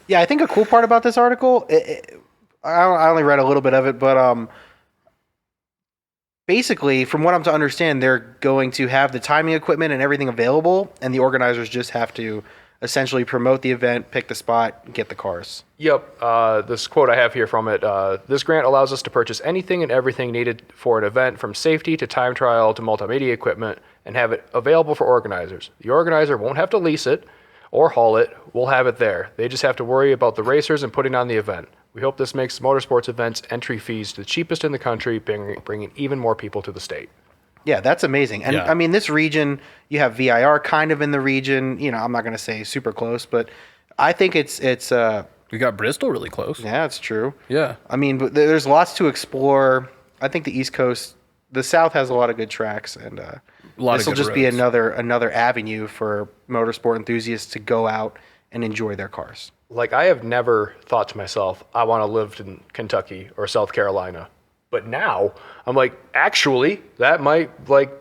Speaker 3: Yeah, I think a cool part about this article, I only read a little bit of it, but basically, from what I'm to understand, they're going to have the timing equipment and everything available, and the organizers just have to essentially promote the event, pick the spot, get the cars.
Speaker 1: Yep. This quote I have here from it, this grant allows us to purchase anything and everything needed for an event, from safety to time trial to multimedia equipment, and have it available for organizers. The organizer won't have to lease it or haul it. We'll have it there. They just have to worry about the racers and putting on the event. We hope this makes motorsports events entry fees the cheapest in the country, bringing even more people to the state.
Speaker 3: Yeah, that's amazing. And
Speaker 2: Yeah.
Speaker 3: I mean, this region, you have VIR kind of in the region. I'm not going to say super close, but I think it's
Speaker 2: We got Bristol really close.
Speaker 3: yeah, it's true.
Speaker 2: Yeah.
Speaker 3: I mean, but there's lots to explore. I think the East Coast, the South has a lot of good tracks, and
Speaker 2: A lot
Speaker 3: this
Speaker 2: of
Speaker 3: will
Speaker 2: good
Speaker 3: just be
Speaker 2: roads.
Speaker 3: another avenue for motorsport enthusiasts to go out and enjoy their cars.
Speaker 1: Like, I have never thought to myself, I want to live in Kentucky or South Carolina. But now I'm like, actually, that might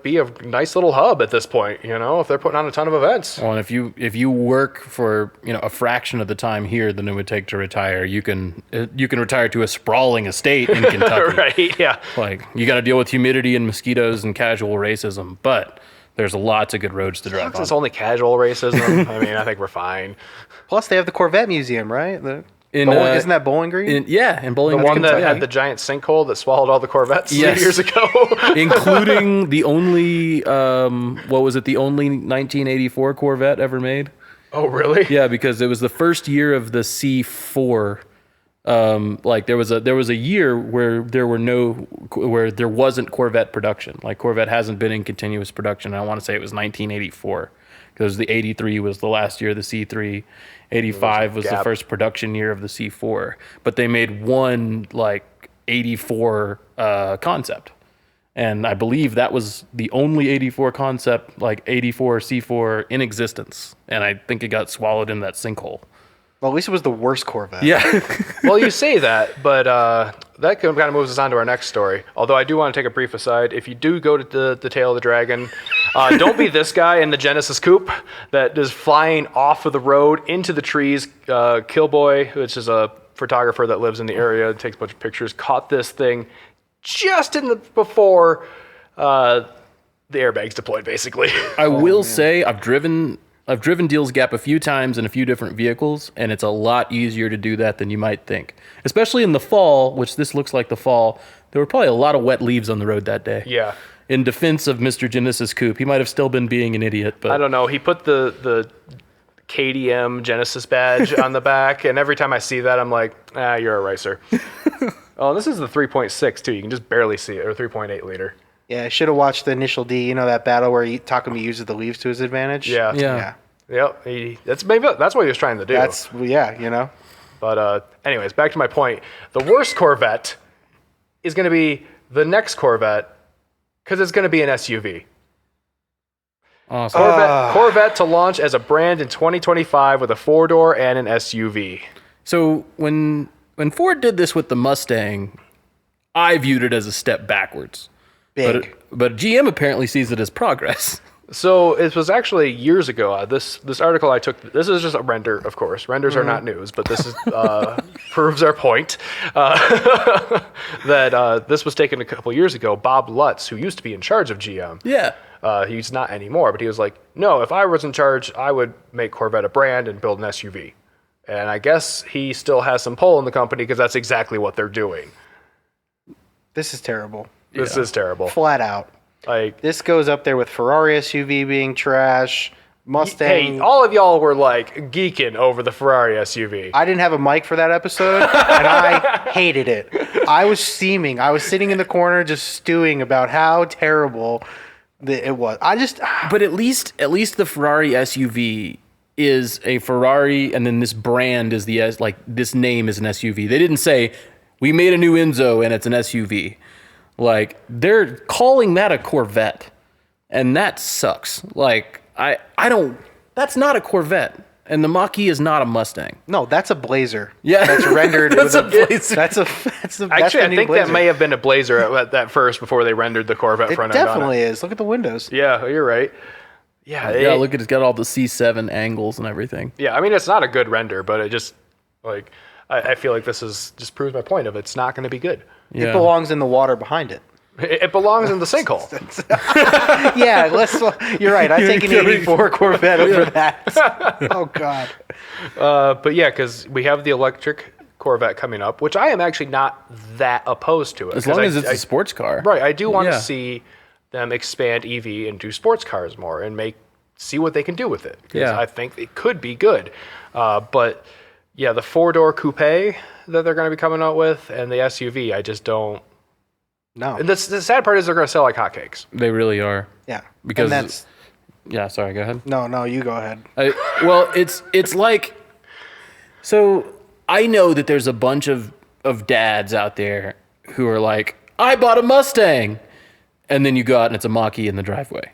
Speaker 1: be a nice little hub at this point, if they're putting on a ton of events.
Speaker 2: Well, and if you work for a fraction of the time here than it would take to retire, you can retire to a sprawling estate in Kentucky.
Speaker 1: Right, yeah.
Speaker 2: Like, you got to deal with humidity and mosquitoes and casual racism, but there's lots of good roads to drive on.
Speaker 1: It's only casual racism. I mean, I think we're fine.
Speaker 3: Plus, they have the Corvette Museum, right?
Speaker 2: In,
Speaker 3: Isn't that Bowling Green?
Speaker 2: in Bowling
Speaker 1: The
Speaker 2: Green,
Speaker 1: one that
Speaker 2: Kentucky.
Speaker 1: had the giant sinkhole that swallowed all the Corvettes
Speaker 2: Yes.
Speaker 1: years ago.
Speaker 2: Including the only the only 1984 Corvette ever made.
Speaker 1: Oh, really?
Speaker 2: Yeah, because it was the first year of the C4. There was a year where there wasn't Corvette production. Like, Corvette hasn't been in continuous production. I want to say it was 1984, because the 83 was the last year of the C3. 85 was the
Speaker 1: gap.
Speaker 2: first production year of the C4. But they made one 84 concept. And I believe that was the only 84 concept, 84 C4 in existence. And I think it got swallowed in that sinkhole.
Speaker 3: Well, at least it was the worst Corvette.
Speaker 2: Yeah.
Speaker 1: Well, you say that, but that kind of moves us on to our next story. Although I do want to take a brief aside. If you do go to the Tail of the Dragon, don't be this guy in the Genesis coupe that is flying off of the road into the trees. Killboy, which is a photographer that lives in the area, takes a bunch of pictures, caught this thing just before the airbags deployed, basically.
Speaker 2: I will say I've driven Deals Gap a few times in a few different vehicles, and it's a lot easier to do that than you might think. Especially in the fall, which this looks like the fall. There were probably a lot of wet leaves on the road that day.
Speaker 1: Yeah.
Speaker 2: In defense of Mr. Genesis Coupe, he might have still been being an idiot, but
Speaker 1: I don't know. He put the KDM Genesis badge on the back, and every time I see that, I'm like, you're a racer. Oh, this is the 3.6 too. You can just barely see it, or 3.8 liter.
Speaker 3: Yeah, I should have watched the initial D. That battle where Takumi uses the leaves to his advantage.
Speaker 1: Yeah.
Speaker 2: Yeah.
Speaker 1: Yep. That's what he was trying to do.
Speaker 3: Yeah.
Speaker 1: But anyways, back to my point. The worst Corvette is going to be the next Corvette, because it's going to be an SUV.
Speaker 2: awesome.
Speaker 1: Corvette to launch as a brand in 2025 with a 4-door and an SUV.
Speaker 2: So when Ford did this with the Mustang, I viewed it as a step backwards.
Speaker 3: Big.
Speaker 2: But GM apparently sees it as progress.
Speaker 1: So it was actually years ago. This article I took. This is just a render, of course. Renders are not news, but this is proves our point that this was taken a couple years ago. Bob Lutz, who used to be in charge of GM,
Speaker 2: Yeah.
Speaker 1: he's not anymore, but he was like, no, if I was in charge, I would make Corvette a brand and build an SUV. And I guess he still has some pull in the company because that's exactly what they're doing.
Speaker 3: This is terrible.
Speaker 1: This is terrible.
Speaker 3: Flat out.
Speaker 1: Like,
Speaker 3: This goes up there with Ferrari SUV being trash, Mustang.
Speaker 1: hey, all of y'all were like geeking over the Ferrari SUV.
Speaker 3: I didn't have a mic for that episode, and I hated it. I was steaming. I was sitting in the corner just stewing about how terrible it was.
Speaker 2: But at least the Ferrari SUV is a Ferrari, and then this brand is this name is an SUV. They didn't say we made a new Enzo and it's an SUV. Like, they're calling that a Corvette, and that sucks. Like, I don't. That's not a Corvette, and the Mach-E is not a Mustang.
Speaker 3: No, that's a Blazer.
Speaker 2: Yeah,
Speaker 3: That's rendered.
Speaker 2: That's
Speaker 3: with
Speaker 2: a Blazer.
Speaker 3: That's
Speaker 1: Actually,
Speaker 3: the
Speaker 1: I
Speaker 3: new
Speaker 1: think
Speaker 3: Blazer.
Speaker 1: that may have been a Blazer at first before they rendered the Corvette
Speaker 3: It
Speaker 1: front end on it.
Speaker 3: definitely is. Look at the windows.
Speaker 1: Yeah, you're right. Yeah,
Speaker 2: Yeah, look at it's got all the C7 angles and everything.
Speaker 1: Yeah, I mean, it's not a good render, but it just, like, I feel like this is just proves my point of it's not going to be good.
Speaker 2: Yeah.
Speaker 3: It belongs in the water behind it.
Speaker 1: It belongs in the sinkhole.
Speaker 3: Yeah, you're right. I take an 84 Corvette over that. Oh, God.
Speaker 1: But yeah, because we have the electric Corvette coming up, which I am actually not that opposed to it.
Speaker 2: As
Speaker 1: 'cause
Speaker 2: long as it's a sports car.
Speaker 1: Right, I do want
Speaker 2: Yeah.
Speaker 1: to see them expand EV and do sports cars more and see what they can do with it. 'Cause
Speaker 2: Yeah.
Speaker 1: I think it could be good. But yeah, the 4-door coupe that they're going to be coming out with and the SUV, I just don't.
Speaker 3: No.
Speaker 1: And the sad part is they're going to sell like hotcakes.
Speaker 2: They really are.
Speaker 3: Yeah.
Speaker 2: Because-
Speaker 3: And that's.
Speaker 2: Yeah, sorry, go ahead.
Speaker 3: No, you go ahead.
Speaker 2: Well, it's like, so I know that there's a bunch of dads out there who are like, I bought a Mustang, and then you go out and it's a Mach-E in the driveway.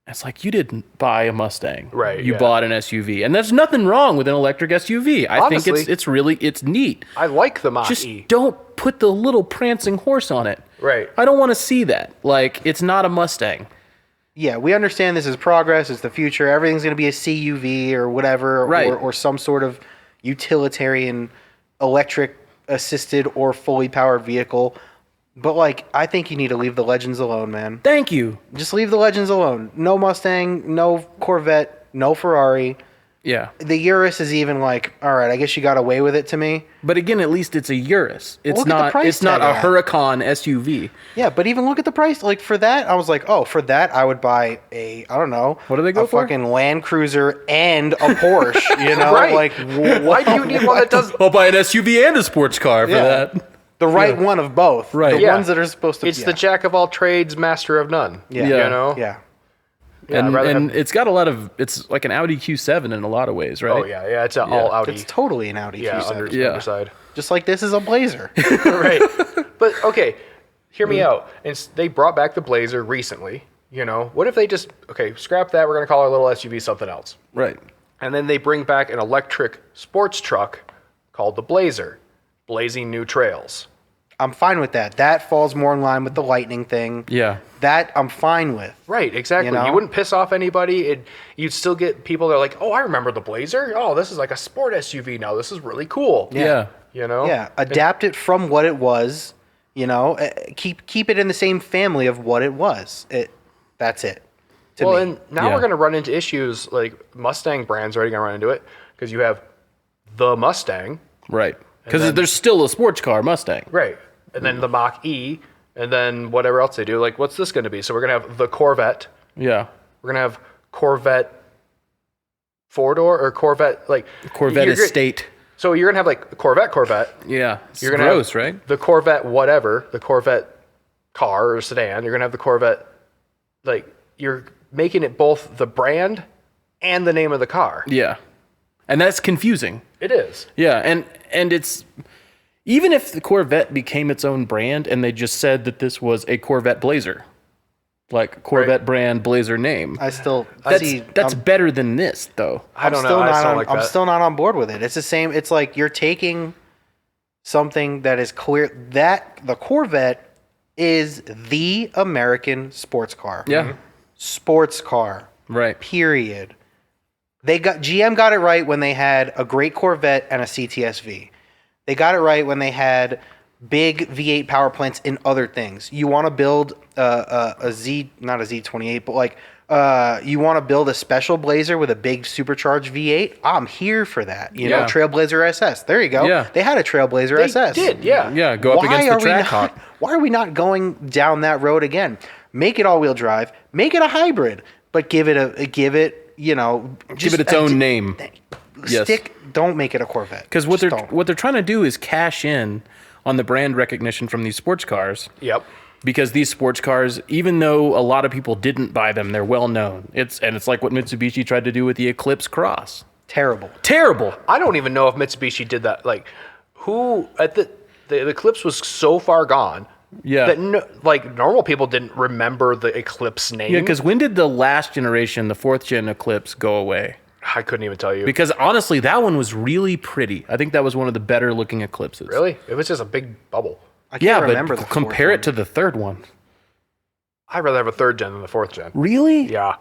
Speaker 2: It's like, you didn't buy a Mustang.
Speaker 1: Right,
Speaker 2: You
Speaker 1: yeah.
Speaker 2: bought an SUV. And there's nothing wrong with an electric SUV. I think
Speaker 1: Honestly,
Speaker 2: it's neat.
Speaker 1: I like the
Speaker 2: Just
Speaker 1: Mach-E.
Speaker 2: don't put the little prancing horse on it.
Speaker 1: Right.
Speaker 2: I don't want to see that. Like, it's not a Mustang.
Speaker 3: Yeah, we understand this is progress. It's the future. Everything's going to be a CUV or whatever,
Speaker 2: Right.
Speaker 3: or some sort of utilitarian electric assisted or fully powered vehicle. But like, I think you need to leave the Legends alone, man.
Speaker 2: Thank you.
Speaker 3: Just leave the Legends alone. No Mustang, no Corvette, no Ferrari.
Speaker 2: Yeah.
Speaker 3: The Urus is even like, all right, I guess you got away with it to me.
Speaker 2: But again, at least it's a Urus. It's
Speaker 3: Look at the
Speaker 2: not.
Speaker 3: price
Speaker 2: It's not
Speaker 3: tag
Speaker 2: a
Speaker 3: on that.
Speaker 2: Huracan SUV.
Speaker 3: Yeah, but even look at the price. Like for that, I was like, oh, for that, I would buy I don't know.
Speaker 2: What do they go
Speaker 3: a
Speaker 2: for?
Speaker 3: fucking Land Cruiser and a Porsche. You know,
Speaker 1: Right.
Speaker 3: like
Speaker 1: Why do you need one that does?
Speaker 2: I'll buy an SUV and a sports car for
Speaker 3: Yeah.
Speaker 2: that.
Speaker 3: the right one of both?
Speaker 2: Right.
Speaker 3: The
Speaker 1: Yeah.
Speaker 3: ones that are supposed to.
Speaker 1: It's
Speaker 3: yeah.
Speaker 1: the jack of all trades, master of none.
Speaker 3: Yeah.
Speaker 2: Yeah.
Speaker 1: You know?
Speaker 3: Yeah.
Speaker 1: Yeah, I'd
Speaker 2: and
Speaker 1: rather
Speaker 2: and
Speaker 1: have-
Speaker 2: it's got a lot of. It's like an Audi Q7 in a lot of ways, right?
Speaker 1: Oh, yeah. It's all Audi.
Speaker 3: It's totally an Audi
Speaker 1: yeah,
Speaker 3: Q7.
Speaker 2: Yeah.
Speaker 1: underside.
Speaker 3: Just like this is a Blazer.
Speaker 1: Right. But, okay, hear me out. They brought back the Blazer recently. You know, what if they just, scrap that. We're going to call our little SUV something else.
Speaker 2: Right.
Speaker 1: And then they bring back an electric sports truck called the Blazer, blazing new trails.
Speaker 3: I'm fine with that. That falls more in line with the Lightning thing.
Speaker 2: Yeah.
Speaker 3: That I'm fine with.
Speaker 1: Right, exactly.
Speaker 3: You know?
Speaker 1: You wouldn't piss off anybody. You'd still get people that are like, oh, I remember the Blazer. Oh, this is like a sport SUV now. This is really cool.
Speaker 2: Yeah.
Speaker 1: You know?
Speaker 3: Yeah, adapt it from what it was. You know, keep it in the same family of what it was. That's it. To
Speaker 1: Well,
Speaker 3: me.
Speaker 1: and now
Speaker 2: Yeah.
Speaker 1: we're going to run into issues like Mustang brand's already going to run into it because you have the Mustang,
Speaker 2: Right. Because there's still a sports car Mustang.
Speaker 1: right, and then the Mach-E, and then whatever else they do. Like, what's this going to be? So we're going to have the Corvette.
Speaker 2: Yeah.
Speaker 1: We're going to have Corvette 4-door or Corvette, like...
Speaker 2: Corvette
Speaker 1: you're-
Speaker 2: Estate.
Speaker 1: So you're going to have, like, Corvette.
Speaker 2: Yeah. It's
Speaker 1: You're gonna
Speaker 2: gross,
Speaker 1: have
Speaker 2: right?
Speaker 1: the Corvette whatever, the Corvette car or sedan. You're going to have the Corvette, like, you're making it both the brand and the name of the car.
Speaker 2: Yeah. And that's confusing.
Speaker 1: It is.
Speaker 2: Yeah, and it's even if the Corvette became its own brand and they just said that this was a Corvette Blazer, like Corvette
Speaker 1: Right.
Speaker 2: brand Blazer name.
Speaker 3: I still
Speaker 2: That's better than this though.
Speaker 1: I don't know. I just don't like
Speaker 3: I'm
Speaker 1: that.
Speaker 3: still not on board with it. It's the same. It's like you're taking something that is clear that the Corvette is the American sports car.
Speaker 2: Yeah.
Speaker 3: sports car.
Speaker 2: Right.
Speaker 3: Period. GM got it right when they had a great Corvette and a CTSV. They got it right when they had big V8 power plants in other things. You want to build a Z, not a Z28, but like you want to build a special Blazer with a big supercharged V8. I'm here for that. You know, Trailblazer SS. There you go.
Speaker 2: Yeah.
Speaker 3: They had a Trailblazer SS.
Speaker 1: They did, yeah.
Speaker 2: Yeah, go up against the Trackhawk.
Speaker 3: Why are we not going down that road again? Make it all-wheel drive. Make it a hybrid, but give it its
Speaker 2: own name. Yes.
Speaker 3: Don't make it a Corvette.
Speaker 2: Because what they're trying to do is cash in on the brand recognition from these sports cars.
Speaker 1: Yep.
Speaker 2: Because these sports cars, even though a lot of people didn't buy them, they're well known. It's like what Mitsubishi tried to do with the Eclipse Cross.
Speaker 3: Terrible.
Speaker 1: I don't even know if Mitsubishi did that. Like, who at the Eclipse was so far gone.
Speaker 2: Yeah.
Speaker 1: That normal people didn't remember the Eclipse name.
Speaker 2: Yeah, because when did the last generation, the 4th gen Eclipse, go away?
Speaker 1: I couldn't even tell you.
Speaker 2: Because honestly, that one was really pretty. I think that was one of the better looking Eclipses.
Speaker 1: Really? It was just a big bubble.
Speaker 3: I can't remember
Speaker 2: but compare it to the 3rd one.
Speaker 1: I'd rather have a 3rd gen than the 4th gen.
Speaker 2: Really?
Speaker 1: Yeah.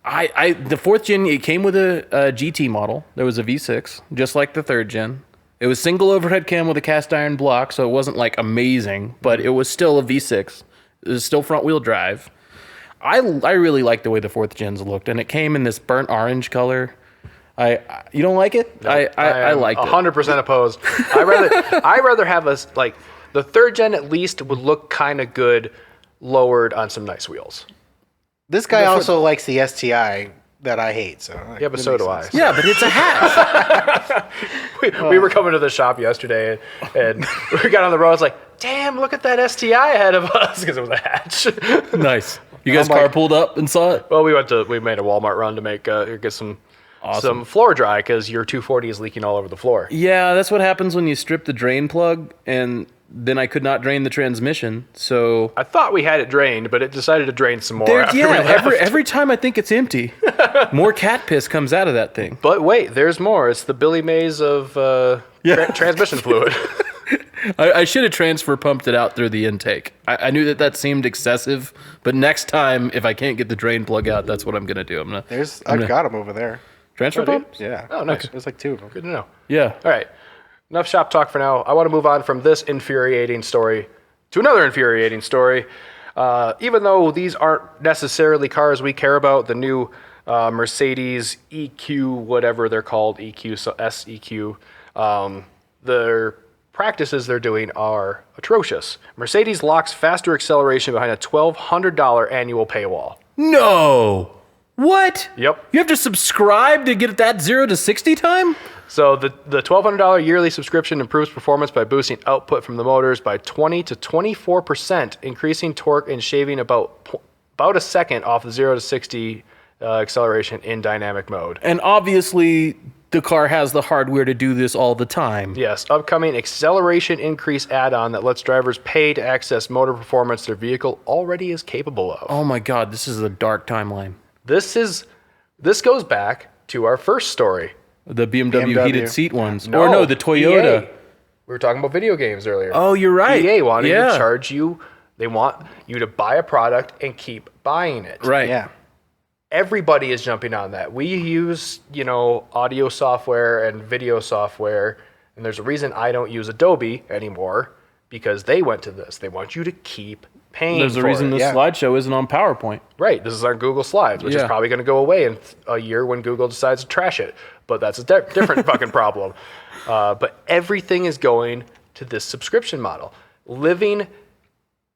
Speaker 2: The 4th gen, it came with a GT model. There was a V6, just like the 3rd gen. It was single overhead cam with a cast iron block, so it wasn't like amazing, but it was still a V6. It was still front wheel drive. I really like the way the 4th gens looked, and it came in this burnt orange color. You don't like it?
Speaker 1: No,
Speaker 2: I liked it.
Speaker 1: 100% opposed. I rather have the 3rd gen at least would look kind of good lowered on some nice wheels.
Speaker 3: This guy also likes the STI that I hate. So
Speaker 1: yeah, but so do I.
Speaker 2: Yeah, but it's a hatch.
Speaker 1: we were coming to the shop yesterday, and we got on the road. I was like, damn, look at that STI ahead of us, because it was a hatch.
Speaker 2: Nice. You guys carpooled up and saw it?
Speaker 1: Well, we made a Walmart run to get some floor dry, because your 240 is leaking all over the floor.
Speaker 2: Yeah, that's what happens when you strip the drain plug, and then I could not drain the transmission. So
Speaker 1: I thought we had it drained, but it decided to drain some more after we left.
Speaker 2: Every time I think it's empty, more cat piss comes out of that thing.
Speaker 1: But wait, there's more. It's the Billy Mays of transmission fluid.
Speaker 2: I should have transfer pumped it out through the intake. I knew that seemed excessive, but next time, if I can't get the drain plug out, that's what I'm going to do.
Speaker 3: I've got them over there.
Speaker 2: Transfer pumps?
Speaker 3: Yeah.
Speaker 1: Oh, nice.
Speaker 3: There's like 2 of them.
Speaker 1: Good to know.
Speaker 2: Yeah.
Speaker 1: All right. Enough shop talk for now. I want to move on from this infuriating story to another infuriating story. Even though these aren't necessarily cars we care about, the new Mercedes EQ, whatever they're called, EQ, so SEQ, their practices they're doing are atrocious. Mercedes locks faster acceleration behind a $1,200 annual paywall.
Speaker 2: No! What?
Speaker 1: Yep.
Speaker 2: You have to subscribe to get that 0 to 60 time?
Speaker 1: So the $1,200 yearly subscription improves performance by boosting output from the motors by 20 to 24%, increasing torque and shaving about a second off the 0 to 60 acceleration in dynamic mode.
Speaker 2: And obviously, the car has the hardware to do this all the time.
Speaker 1: Yes, upcoming acceleration increase add-on that lets drivers pay to access motor performance their vehicle already is capable of.
Speaker 2: Oh my God, this is a dark timeline.
Speaker 1: This goes back to our first story.
Speaker 2: The BMW heated seat ones.
Speaker 1: No,
Speaker 2: or no, the Toyota.
Speaker 1: EA. We were talking about video games earlier.
Speaker 2: Oh, you're right.
Speaker 1: EA wanted to charge you. They want you to buy a product and keep buying it.
Speaker 2: Right.
Speaker 3: Yeah.
Speaker 1: Everybody is jumping on that. We use, audio software and video software, and there's a reason I don't use Adobe anymore, because they went to this. They want you to keep paying
Speaker 2: There's a reason this slideshow isn't on PowerPoint.
Speaker 1: Right. This is on Google Slides, which is probably going to go away in a year when Google decides to trash it. But that's a different fucking problem. But everything is going to this subscription model. Living,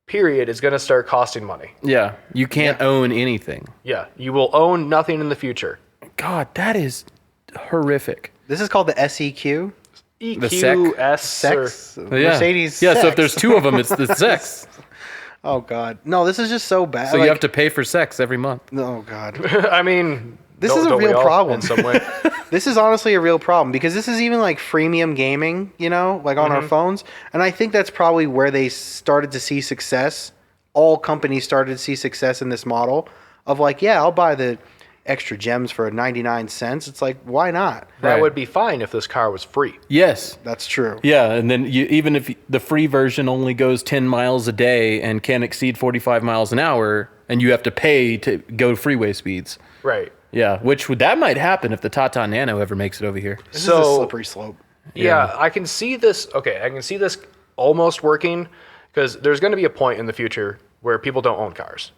Speaker 1: period, is going to start costing money.
Speaker 2: Yeah. You can't own anything.
Speaker 1: Yeah. You will own nothing in the future.
Speaker 2: God, that is horrific.
Speaker 3: This is called the SEQ.
Speaker 1: EQS.
Speaker 3: Sex. Mercedes.
Speaker 2: Yeah,
Speaker 3: sex.
Speaker 2: so if there's 2 of them, it's the sex.
Speaker 3: Oh, God. No, this is just so bad.
Speaker 2: So you have to pay for sex every month.
Speaker 3: Oh, God.
Speaker 1: I mean,
Speaker 3: this is a real problem
Speaker 1: in some way.
Speaker 3: This is honestly a real problem, because this is even like freemium gaming, like on our phones. And I think that's probably where they started to see success. All companies started to see success in this model of I'll buy the extra gems for 99 cents. It's like, why not?
Speaker 1: That would be fine if this car was free.
Speaker 2: Yes.
Speaker 3: That's true.
Speaker 2: Yeah, and then even if the free version only goes 10 miles a day and can't exceed 45 miles an hour, and you have to pay to go freeway speeds.
Speaker 1: Right.
Speaker 2: Yeah, that might happen if the Tata Nano ever makes it over here.
Speaker 3: This is a slippery slope.
Speaker 1: Yeah, I can see this. Okay, I can see this almost working because there's going to be a point in the future where people don't own cars.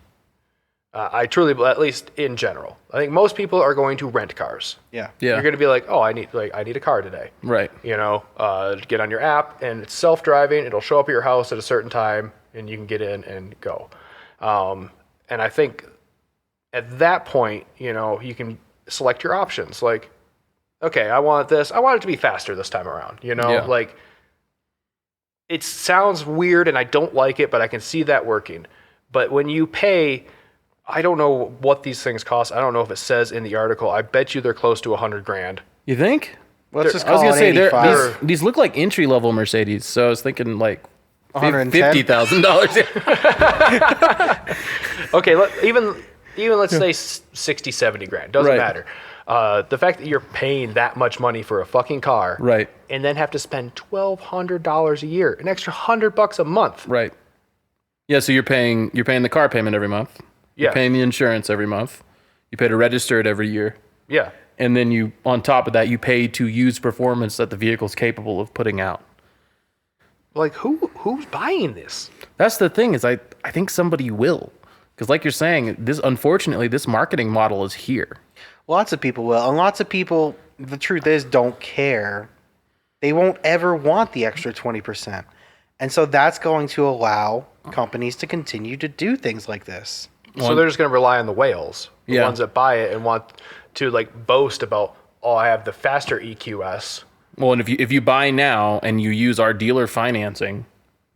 Speaker 1: I truly, at least in general, I think most people are going to rent cars.
Speaker 3: Yeah.
Speaker 1: You're going to be like, oh, I need a car today.
Speaker 2: Right.
Speaker 1: You know, get on your app and it's self-driving. It'll show up at your house at a certain time and you can get in and go. And I think at that point, you know, you can select your options. Like, okay, I want this. I want it to be faster this time around. You know, like it sounds weird and I don't like it, but I can see that working. But when you pay, I don't know what these things cost. I don't know if it says in the article. I bet you they're close to $100,000.
Speaker 2: You think?
Speaker 3: Let's just
Speaker 2: I was
Speaker 3: call
Speaker 2: gonna
Speaker 3: it
Speaker 2: say
Speaker 3: 85.
Speaker 2: these look like entry level Mercedes, so I was thinking like
Speaker 3: $110,000.
Speaker 1: Okay, even let's say 60, 70 grand. Doesn't matter. The fact that you're paying that much money for a fucking car,
Speaker 2: right,
Speaker 1: and then have to spend $1,200 a year, an extra $100 a month.
Speaker 2: Right. Yeah, so you're paying the car payment every month. You're paying the insurance every month. You pay to register it every year.
Speaker 1: Yeah.
Speaker 2: And then you, on top of that, you pay to use performance that the vehicle's capable of putting out.
Speaker 1: Like, who's buying this?
Speaker 2: That's the thing, is I think somebody will. Because like you're saying, unfortunately, this marketing model is here.
Speaker 3: Lots of people will. And lots of people, the truth is, don't care. They won't ever want the extra 20%. And so that's going to allow companies to continue to do things like this.
Speaker 1: So they're just going to rely on the whales, the ones that buy it and want to like boast about, oh, I have the faster EQS.
Speaker 2: Well, and if you buy now and you use our dealer financing,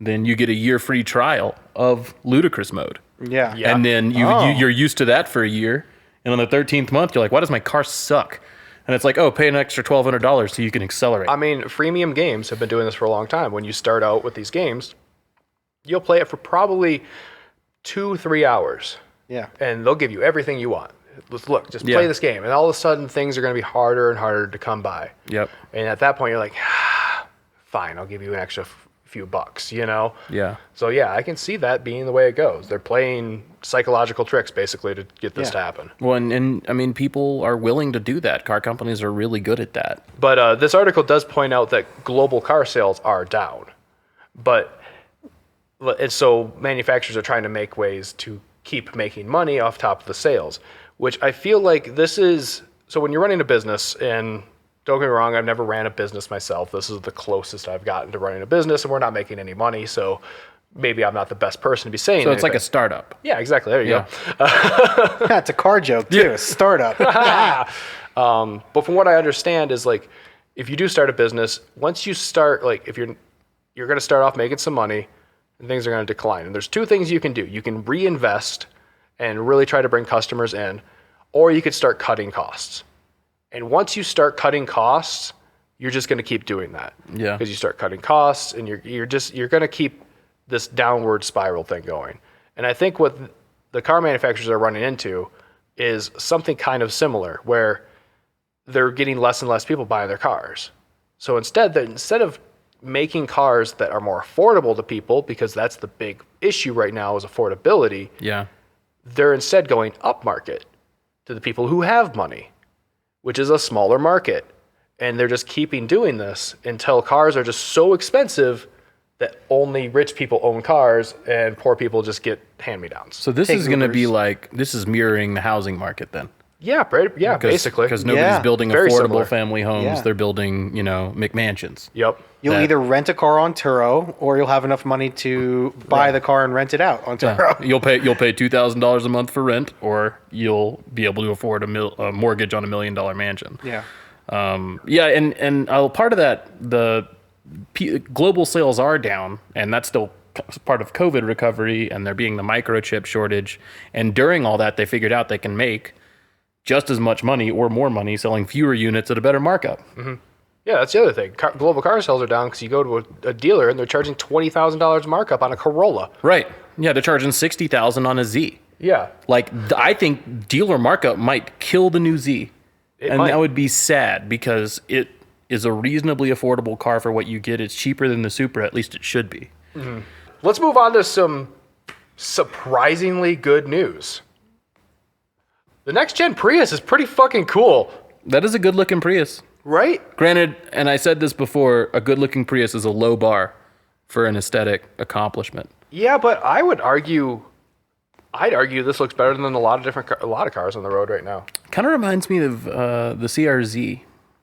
Speaker 2: then you get a year free trial of ludicrous mode.
Speaker 3: Yeah.
Speaker 2: And then you're used to that for a year, and on the 13th month you're like, why does my car suck? And it's like, oh, pay an extra $1,200 so you can accelerate.
Speaker 1: I mean, freemium games have been doing this for a long time. When you start out with these games, you'll play it for probably 2-3 hours.
Speaker 3: Yeah.
Speaker 1: And they'll give you everything you want. Look, just play this game. And all of a sudden, things are going to be harder and harder to come by.
Speaker 2: Yep.
Speaker 1: And at that point, you're like, fine, I'll give you an extra few bucks, you know?
Speaker 2: Yeah.
Speaker 1: So, yeah, I can see that being the way it goes. They're playing psychological tricks, basically, to get this to happen.
Speaker 2: Well, and I mean, people are willing to do that. Car companies are really good at that.
Speaker 1: But this article does point out that global car sales are down. And so manufacturers are trying to make ways to keep making money off top of the sales, which I feel like this is, so when you're running a business, and don't get me wrong, I've never ran a business myself. This is the closest I've gotten to running a business, and we're not making any money, so maybe I'm not the best person to be saying
Speaker 2: So it's
Speaker 1: anything.
Speaker 2: like a startup.
Speaker 1: Yeah, exactly. There you go.
Speaker 3: That's a car joke, too. A startup.
Speaker 1: But from what I understand is like, if you do start a business, once you start, like if you're going to start off making some money, and things are going to decline. And there's two things you can do. You can reinvest and really try to bring customers in, or you could start cutting costs. And once you start cutting costs, you're just going to keep doing that.
Speaker 2: Yeah.
Speaker 1: Because you start cutting costs, and you're going to keep this downward spiral thing going. And I think what the car manufacturers are running into is something kind of similar, where they're getting less and less people buying their cars. So instead of making cars that are more affordable to people, because that's the big issue right now is affordability.
Speaker 2: Yeah.
Speaker 1: They're instead going upmarket to the people who have money, which is a smaller market. And they're just keeping doing this until cars are just so expensive that only rich people own cars and poor people just get hand-me-downs.
Speaker 2: So this is going to be like, this is mirroring the housing market then.
Speaker 1: Yeah, basically.
Speaker 2: Because nobody's building
Speaker 1: Very
Speaker 2: affordable
Speaker 1: similar.
Speaker 2: family homes.
Speaker 3: Yeah.
Speaker 2: They're building, McMansions.
Speaker 1: Yep.
Speaker 3: You'll either rent a car on Turo, or you'll have enough money to buy the car and rent it out on Turo.
Speaker 2: You'll pay $2,000 a month for rent, or you'll be able to afford a mortgage on $1 million mansion.
Speaker 3: Yeah.
Speaker 2: And part of that, the global sales are down, and that's still part of COVID recovery, and there being the microchip shortage. And during all that, they figured out they can make just as much money or more money selling fewer units at a better markup.
Speaker 1: Mm-hmm. Yeah, that's the other thing. Global car sales are down because you go to a dealer and they're charging $20,000 markup on a Corolla.
Speaker 2: Right. Yeah, they're charging $60,000 on a Z.
Speaker 1: Yeah.
Speaker 2: Like, I think dealer markup might kill the new Z. That would be sad, because it is a reasonably affordable car for what you get. It's cheaper than the Supra, at least it should be.
Speaker 1: Mm-hmm. Let's move on to some surprisingly good news. The next gen Prius is pretty fucking cool,
Speaker 2: That is a good looking Prius.
Speaker 1: right?
Speaker 2: Granted, and I said this before, a good looking Prius is a low bar for an aesthetic accomplishment.
Speaker 1: Yeah, but I'd argue this looks better than a lot of cars on the road right now.
Speaker 2: Kind of reminds me of the CRZ.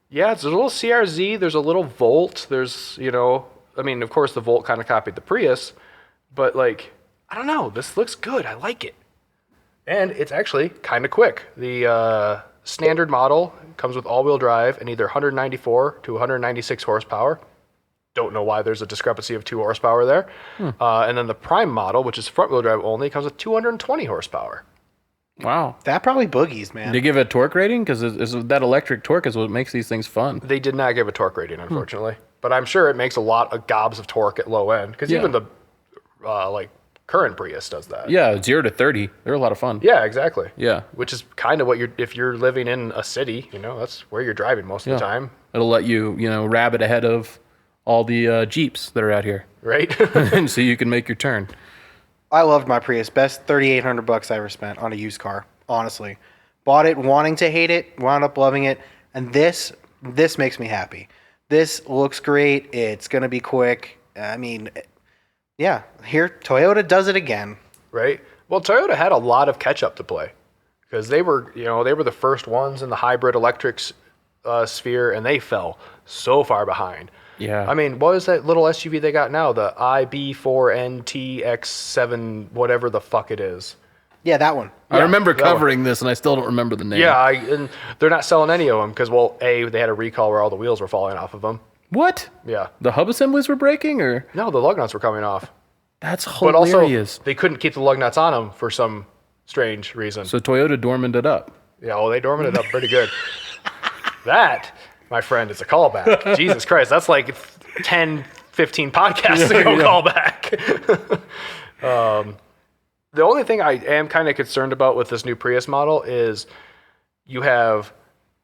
Speaker 1: Yeah, it's a little CRZ. There's a little Volt. There's, I mean, of course, the Volt kind of copied the Prius, but like, I don't know. This looks good. I like it. And it's actually kind of quick. The standard model comes with all-wheel drive and either 194 to 196 horsepower. Don't know why there's a discrepancy of 2 horsepower there. And then the Prime model, which is front-wheel drive only, comes with 220 horsepower.
Speaker 2: Wow.
Speaker 3: That probably boogies, man.
Speaker 2: Did they give a torque rating? Because that electric torque is what makes these things fun.
Speaker 1: They did not give a torque rating, unfortunately. But I'm sure it makes a lot of gobs of torque at low end. Because even the current Prius does that.
Speaker 2: Yeah, 0 to 30. They're a lot of fun.
Speaker 1: Yeah, exactly.
Speaker 2: Yeah.
Speaker 1: Which is kind of what if you're living in a city, that's where you're driving most of the time.
Speaker 2: It'll let you, rabbit ahead of all the Jeeps that are out here.
Speaker 1: Right?
Speaker 2: So you can make your turn.
Speaker 3: I loved my Prius. Best $3,800 I ever spent on a used car. Honestly, bought it wanting to hate it, wound up loving it, and this makes me happy. This looks great. It's gonna be quick. I mean, yeah. Here, Toyota does it again.
Speaker 1: Right? Well, Toyota had a lot of catch up to play because they were the first ones in the hybrid electric sphere, and they fell so far behind.
Speaker 2: Yeah.
Speaker 1: I mean, what is that little SUV they got now? The IB4NTX7, whatever the fuck it is.
Speaker 3: Yeah, that one.
Speaker 2: I remember covering this, and I still don't remember the name.
Speaker 1: Yeah, and they're not selling any of them because, they had a recall where all the wheels were falling off of them.
Speaker 2: What?
Speaker 1: Yeah.
Speaker 2: The hub assemblies were breaking, or?
Speaker 1: No, the lug nuts were coming off.
Speaker 2: That's
Speaker 1: But
Speaker 2: hilarious.
Speaker 1: also, they couldn't keep the lug nuts on them for some strange reason.
Speaker 2: So Toyota dormanted up.
Speaker 1: Yeah, well, they dormanted up pretty good. That, my friend, is a callback. Jesus Christ, that's like 10, 15 podcasts ago callback. The only thing I am kind of concerned about with this new Prius model is you have,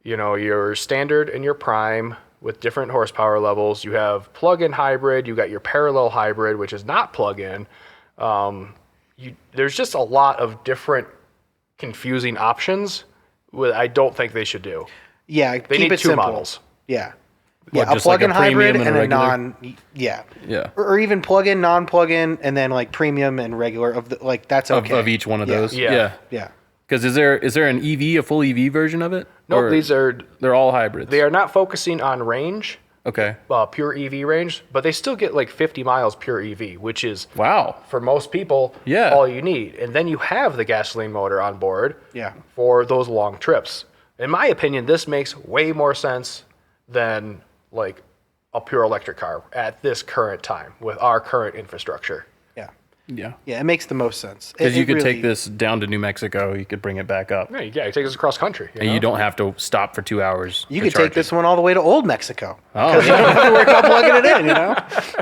Speaker 1: your standard and your prime with different horsepower levels. You have plug-in hybrid. You got your parallel hybrid, which is not plug-in. There's just a lot of different confusing options. I don't think they should do.
Speaker 3: Yeah,
Speaker 1: They
Speaker 3: keep
Speaker 1: need
Speaker 3: it
Speaker 1: 2
Speaker 3: simple.
Speaker 1: models.
Speaker 3: Yeah.
Speaker 2: What,
Speaker 3: Yeah, a
Speaker 2: just like a
Speaker 3: plug-in hybrid
Speaker 2: premium
Speaker 3: and
Speaker 2: and
Speaker 3: a
Speaker 2: a regular?
Speaker 3: yeah.
Speaker 2: Yeah.
Speaker 3: Or even plug-in, non-plug-in, and then like premium and regular that's okay.
Speaker 2: Of each one of
Speaker 3: Yeah.
Speaker 2: those.
Speaker 1: Yeah.
Speaker 3: Yeah.
Speaker 2: Because is there an EV, a full EV version of it?
Speaker 1: No,
Speaker 2: Or they're all hybrids.
Speaker 1: they are not focusing on range,
Speaker 2: Okay.
Speaker 1: pure EV range, but they still get like 50 miles pure EV, which is
Speaker 2: Wow.
Speaker 1: for most people all you need. And then you have the gasoline motor on board
Speaker 3: Yeah.
Speaker 1: for those long trips. In my opinion, this makes way more sense than like a pure electric car at this current time with our current infrastructure.
Speaker 3: Yeah.
Speaker 2: Yeah.
Speaker 3: Yeah, it makes the most sense.
Speaker 2: Because you could
Speaker 3: really-
Speaker 2: take this down to New Mexico, you could bring it back up,
Speaker 1: Yeah, you take this across country.
Speaker 2: and you don't have to stop for 2 hours.
Speaker 3: You
Speaker 2: to
Speaker 3: could
Speaker 2: charge
Speaker 3: take this
Speaker 2: it.
Speaker 3: one all the way to Old Mexico.
Speaker 2: Oh,
Speaker 3: You don't have to worry about plugging it in,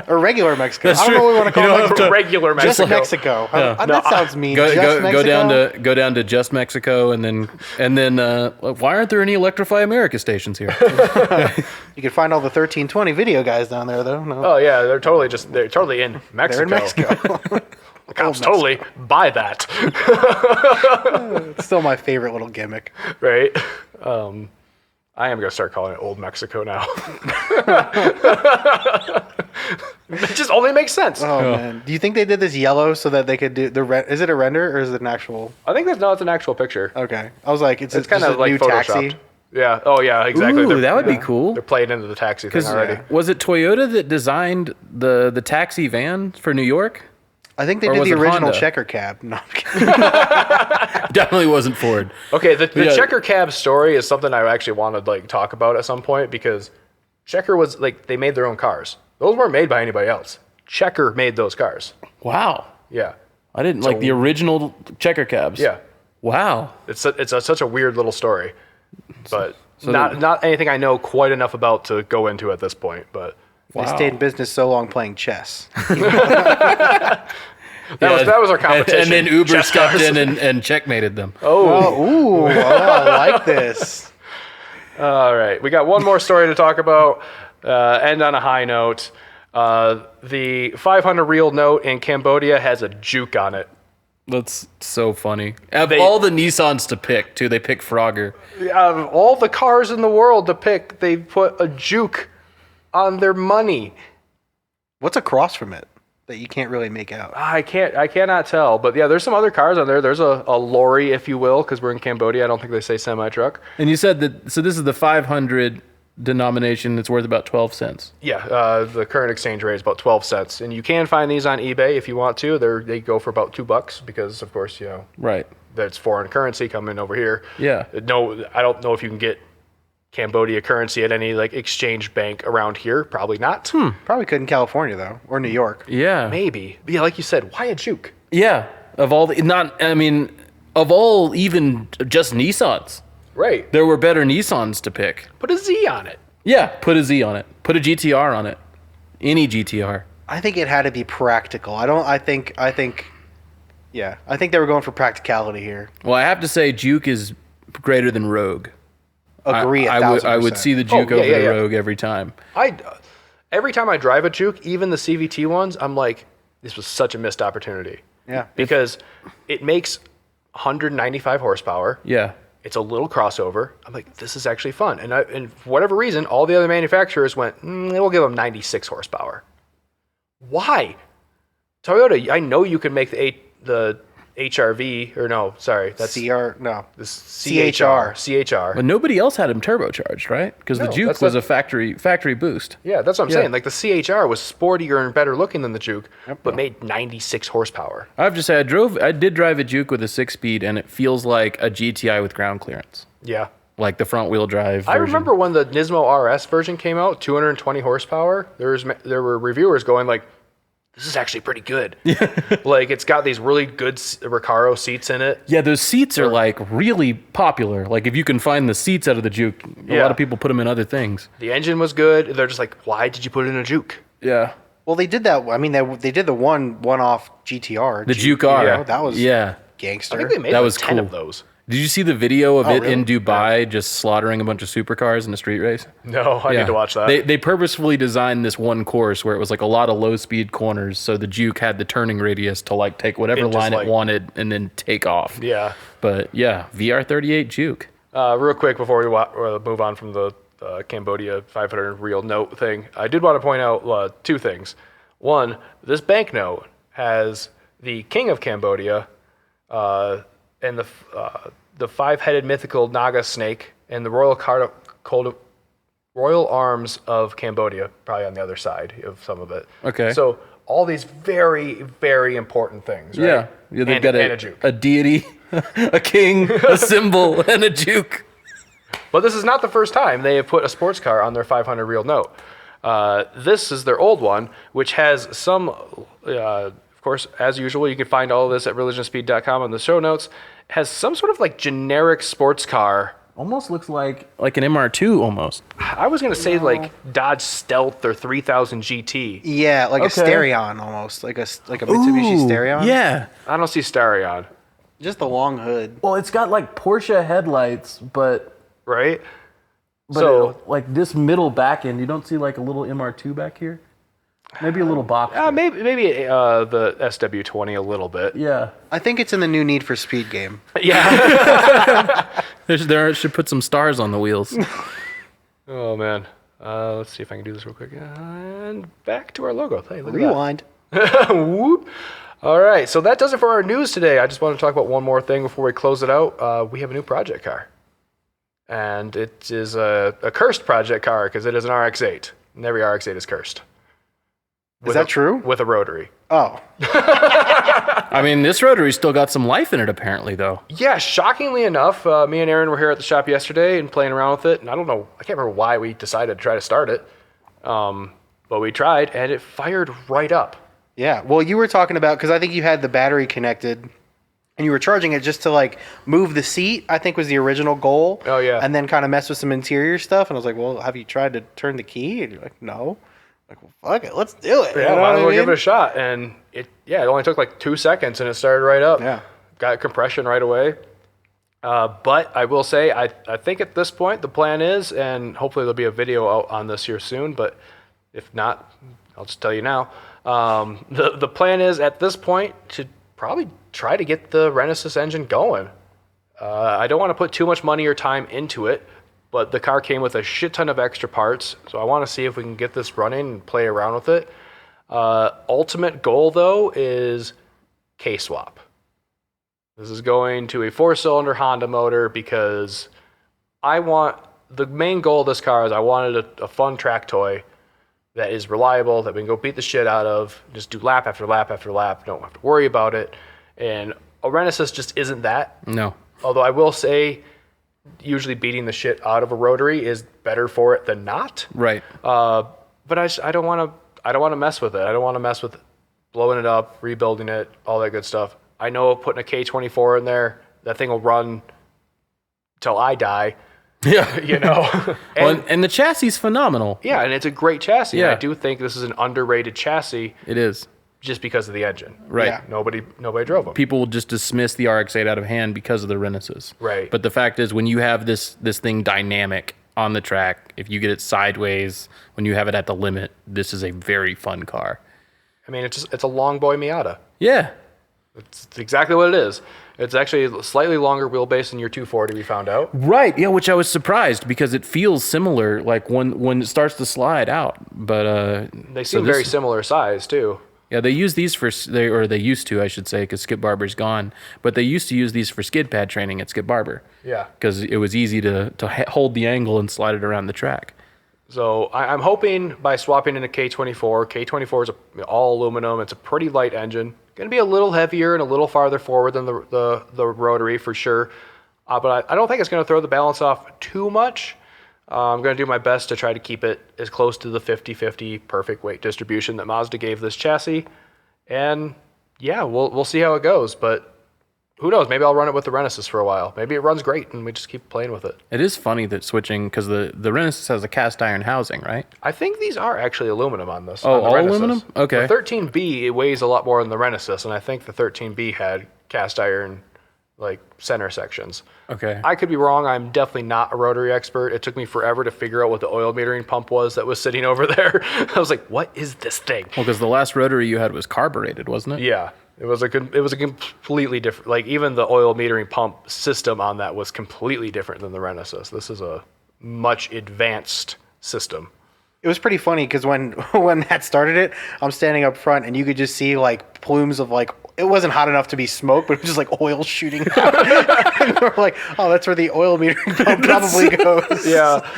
Speaker 3: or regular Mexico.
Speaker 2: That's
Speaker 3: I don't know
Speaker 2: true.
Speaker 3: what we want to
Speaker 2: You
Speaker 3: call
Speaker 2: don't have
Speaker 3: it.
Speaker 2: to-
Speaker 1: regular
Speaker 3: Just
Speaker 1: Mexico.
Speaker 3: Mexico. That sounds mean.
Speaker 2: Go,
Speaker 3: Just
Speaker 2: go,
Speaker 3: Mexico?
Speaker 2: go down to just Mexico, and then why aren't there any Electrify America stations here?
Speaker 3: You can find all the 1320 video guys down there, though. No,
Speaker 1: Oh yeah, they're totally in Mexico.
Speaker 3: they're in Mexico.
Speaker 1: The cops totally buy that,
Speaker 3: It's still my favorite little gimmick.
Speaker 1: right? I am gonna start calling it Old Mexico now. It just only makes sense.
Speaker 3: Oh man, do you think they did this yellow so that they could do the? Is it a render or is it an actual?
Speaker 1: I think it's an actual picture.
Speaker 3: Okay, I was like, it's
Speaker 1: It's
Speaker 3: kind
Speaker 1: kind of like
Speaker 3: new
Speaker 1: photoshopped.
Speaker 3: taxi.
Speaker 1: Yeah. Oh yeah. Exactly.
Speaker 2: Ooh, that would be cool.
Speaker 1: They're playing into the taxi thing already.
Speaker 2: Was it Toyota that designed the taxi van for New York?
Speaker 3: I think they
Speaker 2: Or
Speaker 3: did
Speaker 2: was
Speaker 3: the
Speaker 2: it
Speaker 3: original
Speaker 2: Honda?
Speaker 3: checker cab. No, I'm kidding.
Speaker 2: Definitely wasn't Ford.
Speaker 1: Okay, the
Speaker 2: Yeah.
Speaker 1: checker cab story is something I actually want to talk about at some point because Checker was they made their own cars. Those weren't made by anybody else. Checker made those cars.
Speaker 2: Wow.
Speaker 1: Yeah.
Speaker 2: I didn't like the original checker cabs.
Speaker 1: Yeah.
Speaker 2: Wow.
Speaker 1: It's such a weird little story, but not anything I know quite enough about to go into at this point. But
Speaker 3: They stayed in business so long playing chess.
Speaker 1: that was our competition.
Speaker 2: And then Uber
Speaker 1: Chess
Speaker 2: stepped
Speaker 1: cars.
Speaker 2: in and checkmated them.
Speaker 3: I like this.
Speaker 1: All right, we got one more story to talk about. End on a high note. The 500 real note in Cambodia has a juke on it.
Speaker 2: That's so funny. Of all the Nissans to pick, too, they pick Frogger.
Speaker 1: Out of all the cars in the world to pick, they put a Juke on their money.
Speaker 3: What's across from it that you can't really make out?
Speaker 1: I cannot tell. But yeah, there's some other cars on there. There's a lorry, if you will, because we're in Cambodia. I don't think they say semi-truck.
Speaker 2: And you said that, so this is the 500 denomination that's worth about 12 cents.
Speaker 1: Yeah, the current exchange rate is about 12 cents. And you can find these on eBay if you want to. They go for about $2 because, of course,
Speaker 2: Right.
Speaker 1: that's foreign currency coming over here.
Speaker 2: Yeah.
Speaker 1: No, I don't know if you can get Cambodia currency at any like exchange bank around here. Probably not.
Speaker 3: Probably could in California though, or New York.
Speaker 2: Yeah.
Speaker 1: Maybe. But yeah, like you said, why a Juke?
Speaker 2: Yeah. Of all even just Nissans.
Speaker 1: Right.
Speaker 2: There were better Nissans to pick.
Speaker 1: Put a Z on it.
Speaker 2: Yeah, put a Z on it. Put a GTR on it. Any GTR.
Speaker 3: I think it had to be practical. I think they were going for practicality here.
Speaker 2: Well, I have to say Juke is greater than Rogue.
Speaker 3: Agree.
Speaker 2: I would see the Juke over the Rogue every time.
Speaker 1: Every time I drive a Juke, even the CVT ones, I'm like, this was such a missed opportunity.
Speaker 3: Yeah.
Speaker 1: Because it makes 195 horsepower.
Speaker 2: Yeah.
Speaker 1: It's a little crossover. I'm like, this is actually fun. And for whatever reason, all the other manufacturers went, we'll give them 96 horsepower. Why? Toyota, I know you can make the HRV, or no, sorry, that's
Speaker 3: CR, no.
Speaker 1: the CHR.
Speaker 2: But nobody else had him turbocharged, right? Because the
Speaker 1: No,
Speaker 2: Juke was a factory boost.
Speaker 1: Yeah, that's what I'm
Speaker 2: Yeah.
Speaker 1: saying. Like the CHR was sportier and better looking than the Juke, but made 96 horsepower.
Speaker 2: I have to say, I did drive a Juke with a 6-speed, and it feels like a GTI with ground clearance.
Speaker 1: Yeah.
Speaker 2: Like the front wheel drive
Speaker 1: I
Speaker 2: version.
Speaker 1: remember when the Nismo R.o.S version came out, 220 horsepower. There were reviewers going like, this is actually pretty good. Like it's got these really good Recaro seats in it.
Speaker 2: Yeah, those seats are like really popular. Like if you can find the seats out of the Juke, a lot of people put them in other things.
Speaker 1: The engine was good. They're just like, why did you put it in a Juke?
Speaker 2: Yeah.
Speaker 3: Well, they did that. I mean, they did the one-off GTR.
Speaker 2: The Juke R.
Speaker 3: That was gangster.
Speaker 1: I think they made
Speaker 2: That
Speaker 1: like
Speaker 2: was
Speaker 1: 10
Speaker 2: cool.
Speaker 1: of those.
Speaker 2: Did you see the video of it in
Speaker 3: really?
Speaker 2: Dubai just slaughtering a bunch of supercars in a street race?
Speaker 1: No, I need to watch that.
Speaker 2: They purposefully designed this one course where it was like a lot of low speed corners, so the Juke had the turning radius to like take whatever line it wanted and then take off.
Speaker 1: Yeah.
Speaker 2: But yeah, VR38 Juke.
Speaker 1: Real quick before we move on from the Cambodia 500 real note thing, I did want to point out two things. One, this banknote has the king of Cambodia and the five-headed mythical Naga snake and the royal arms of Cambodia, probably on the other side of some of it.
Speaker 2: Okay.
Speaker 1: So all these very, very important things, right?
Speaker 2: Yeah, they've got
Speaker 1: and a Juke.
Speaker 2: a deity, a king, a symbol, and a Juke.
Speaker 1: But this is not the first time they have put a sports car on their 500 real note. This is their old one, which has some, of course, as usual, you can find all of this at religionspeed.com on the show notes, has some sort of like generic sports car.
Speaker 2: Almost looks like an MR2 almost.
Speaker 1: I was going to say like Dodge Stealth or 3000 GT.
Speaker 3: Yeah, like a Stereon almost, like a Mitsubishi Stereon.
Speaker 2: Yeah.
Speaker 1: I don't see Starion,
Speaker 3: Just the long hood.
Speaker 2: Well, it's got like Porsche headlights, but
Speaker 1: right?
Speaker 2: so like this middle back end, you don't see like a little MR2 back here? Maybe a little box.
Speaker 1: Maybe the SW20 a little bit.
Speaker 2: Yeah.
Speaker 3: I think it's in the new Need for Speed game.
Speaker 1: Yeah.
Speaker 2: There should put some stars on the wheels.
Speaker 1: Oh, man. Let's see if I can do this real quick. And back to our logo. Hey, look
Speaker 3: Rewind.
Speaker 1: at that. Whoop. All right. So that does it for our news today. I just want to talk about one more thing before we close it out. We have a new project car. And it is a cursed project car because it is an RX-8. And every RX-8 is cursed.
Speaker 3: Is that true?
Speaker 1: With a rotary.
Speaker 3: Oh.
Speaker 2: I mean, this rotary's still got some life in it, apparently, though.
Speaker 1: Yeah, shockingly enough, me and Aaron were here at the shop yesterday and playing around with it. And I can't remember why we decided to try to start it. But we tried, and it fired right up.
Speaker 3: Yeah. Well, you were talking about, because I think you had the battery connected, and you were charging it just to, like, move the seat, I think was the original goal.
Speaker 1: Oh, yeah.
Speaker 3: And then kind of mess with some interior stuff. And I was like, well, have you tried to turn the key? And you're like, no. Like, well, fuck it, let's do it.
Speaker 1: Yeah, might as well give it a shot. And it only took like 2 seconds and it started right up.
Speaker 3: Yeah.
Speaker 1: Got compression right away. But I will say, I think at this point the plan is, and hopefully there'll be a video out on this here soon, but if not, I'll just tell you now. The plan is at this point to probably try to get the Renesis engine going. I don't want to put too much money or time into it, but the car came with a shit ton of extra parts, so I want to see if we can get this running and play around with it. Ultimate goal, though, is K-swap. This is going to a 4-cylinder Honda motor because the main goal of this car is I wanted a fun track toy that is reliable, that we can go beat the shit out of, just do lap after lap after lap, don't have to worry about it. And a Renesis just isn't that.
Speaker 2: No.
Speaker 1: Although I will say, usually beating the shit out of a rotary is better for it than not.
Speaker 2: Right.
Speaker 1: But I don't want to mess with it. I don't want to mess with blowing it up, rebuilding it, all that good stuff. I know putting a K24 in there, that thing will run till I die.
Speaker 2: Yeah.
Speaker 1: You know.
Speaker 2: And the chassis is phenomenal.
Speaker 1: Yeah, and it's a great chassis.
Speaker 2: Yeah.
Speaker 1: And I do think this is an underrated chassis.
Speaker 2: It is.
Speaker 1: Just because of the engine.
Speaker 2: Right.
Speaker 3: Yeah.
Speaker 1: Nobody drove them.
Speaker 2: People will just dismiss the RX-8 out of hand because of the Renesis.
Speaker 1: Right.
Speaker 2: But the fact is, when you have this thing dynamic on the track, if you get it sideways, when you have it at the limit, this is a very fun car.
Speaker 1: I mean, it's a long boy Miata.
Speaker 2: Yeah.
Speaker 1: It's exactly what it is. It's actually a slightly longer wheelbase than your 240, we found out.
Speaker 2: Right. Yeah, which I was surprised because it feels similar, like when it starts to slide out. But
Speaker 1: They seem very similar size, too.
Speaker 2: Yeah, they use these they used to, I should say, because Skip Barber's gone. But they used to use these for skid pad training at Skip Barber.
Speaker 1: Yeah.
Speaker 2: Because it was easy to hold the angle and slide it around the track.
Speaker 1: So I'm hoping by swapping in a K24, K24 is all aluminum. It's a pretty light engine. Going to be a little heavier and a little farther forward than the rotary for sure. But I don't think it's going to throw the balance off too much. I'm going to do my best to try to keep it as close to the 50-50 perfect weight distribution that Mazda gave this chassis. And yeah, we'll see how it goes. But who knows? Maybe I'll run it with the Renesis for a while. Maybe it runs great and we just keep playing with it.
Speaker 2: It is funny that switching, because the Renesis has a cast iron housing, right?
Speaker 1: I think these are actually aluminum on this.
Speaker 2: Oh,
Speaker 1: on the
Speaker 2: all
Speaker 1: Renesis.
Speaker 2: aluminum? Okay.
Speaker 1: The 13B, it weighs a lot more than the Renesis, and I think the 13B had cast iron, like, center sections.
Speaker 2: Okay.
Speaker 1: I could be wrong. I'm definitely not a rotary expert. It took me forever to figure out what the oil metering pump was that was sitting over there. I was like, what is this thing?
Speaker 2: Well, because the last rotary you had was carbureted, wasn't it?
Speaker 1: Yeah. It was a completely different, like, even the oil metering pump system on that was completely different than the Renesis. This is a much advanced system.
Speaker 3: It was pretty funny because when Matt started it, I'm standing up front and you could just see like plumes of like, it wasn't hot enough to be smoke, but it was just like oil shooting out. And we're like, oh, that's where the oil metering pump probably goes.
Speaker 1: Yeah.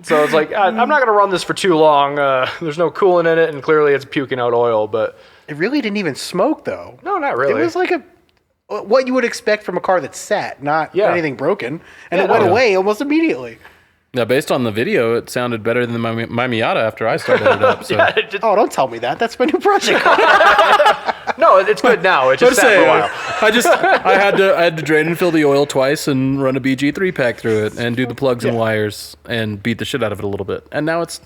Speaker 1: So it's like, I'm not going to run this for too long. There's no coolant in it, and clearly it's puking out oil, but...
Speaker 3: It really didn't even smoke, though.
Speaker 1: No, not really.
Speaker 3: It was like what you would expect from a car that's sat, not anything broken. And it went away almost immediately.
Speaker 2: Yeah, based on the video, it sounded better than my Miata after I started it up. So.
Speaker 3: Oh, don't tell me that. That's my new project car.
Speaker 1: No, it's good now. It just sat for a while.
Speaker 2: I had to drain and fill the oil twice and run a BG 3-pack through it and do the plugs and wires and beat the shit out of it a little bit. And now it's...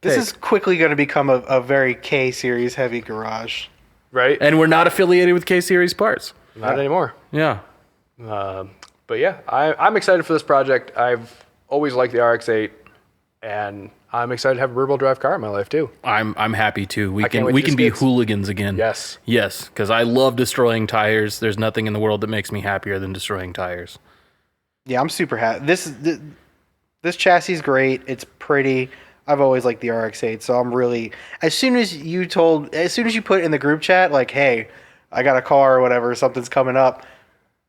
Speaker 3: This is quickly going to become a very K-Series heavy garage.
Speaker 1: Right?
Speaker 2: And we're not affiliated with K-Series parts.
Speaker 1: Not anymore.
Speaker 2: Yeah.
Speaker 1: But yeah, I'm excited for this project. I've always liked the RX-8, and I'm excited to have a rear-wheel drive car in my life too.
Speaker 2: I'm happy too. We
Speaker 1: can't wait
Speaker 2: can
Speaker 1: to
Speaker 2: be
Speaker 1: skids.
Speaker 2: hooligans again.
Speaker 1: Yes.
Speaker 2: Yes, because I love destroying tires. There's nothing in the world that makes me happier than destroying tires.
Speaker 3: Yeah, I'm super happy. This chassis is great. It's pretty. I've always liked the RX-8, so I'm really... As soon as you put in the group chat, like, hey, I got a car or whatever, something's coming up,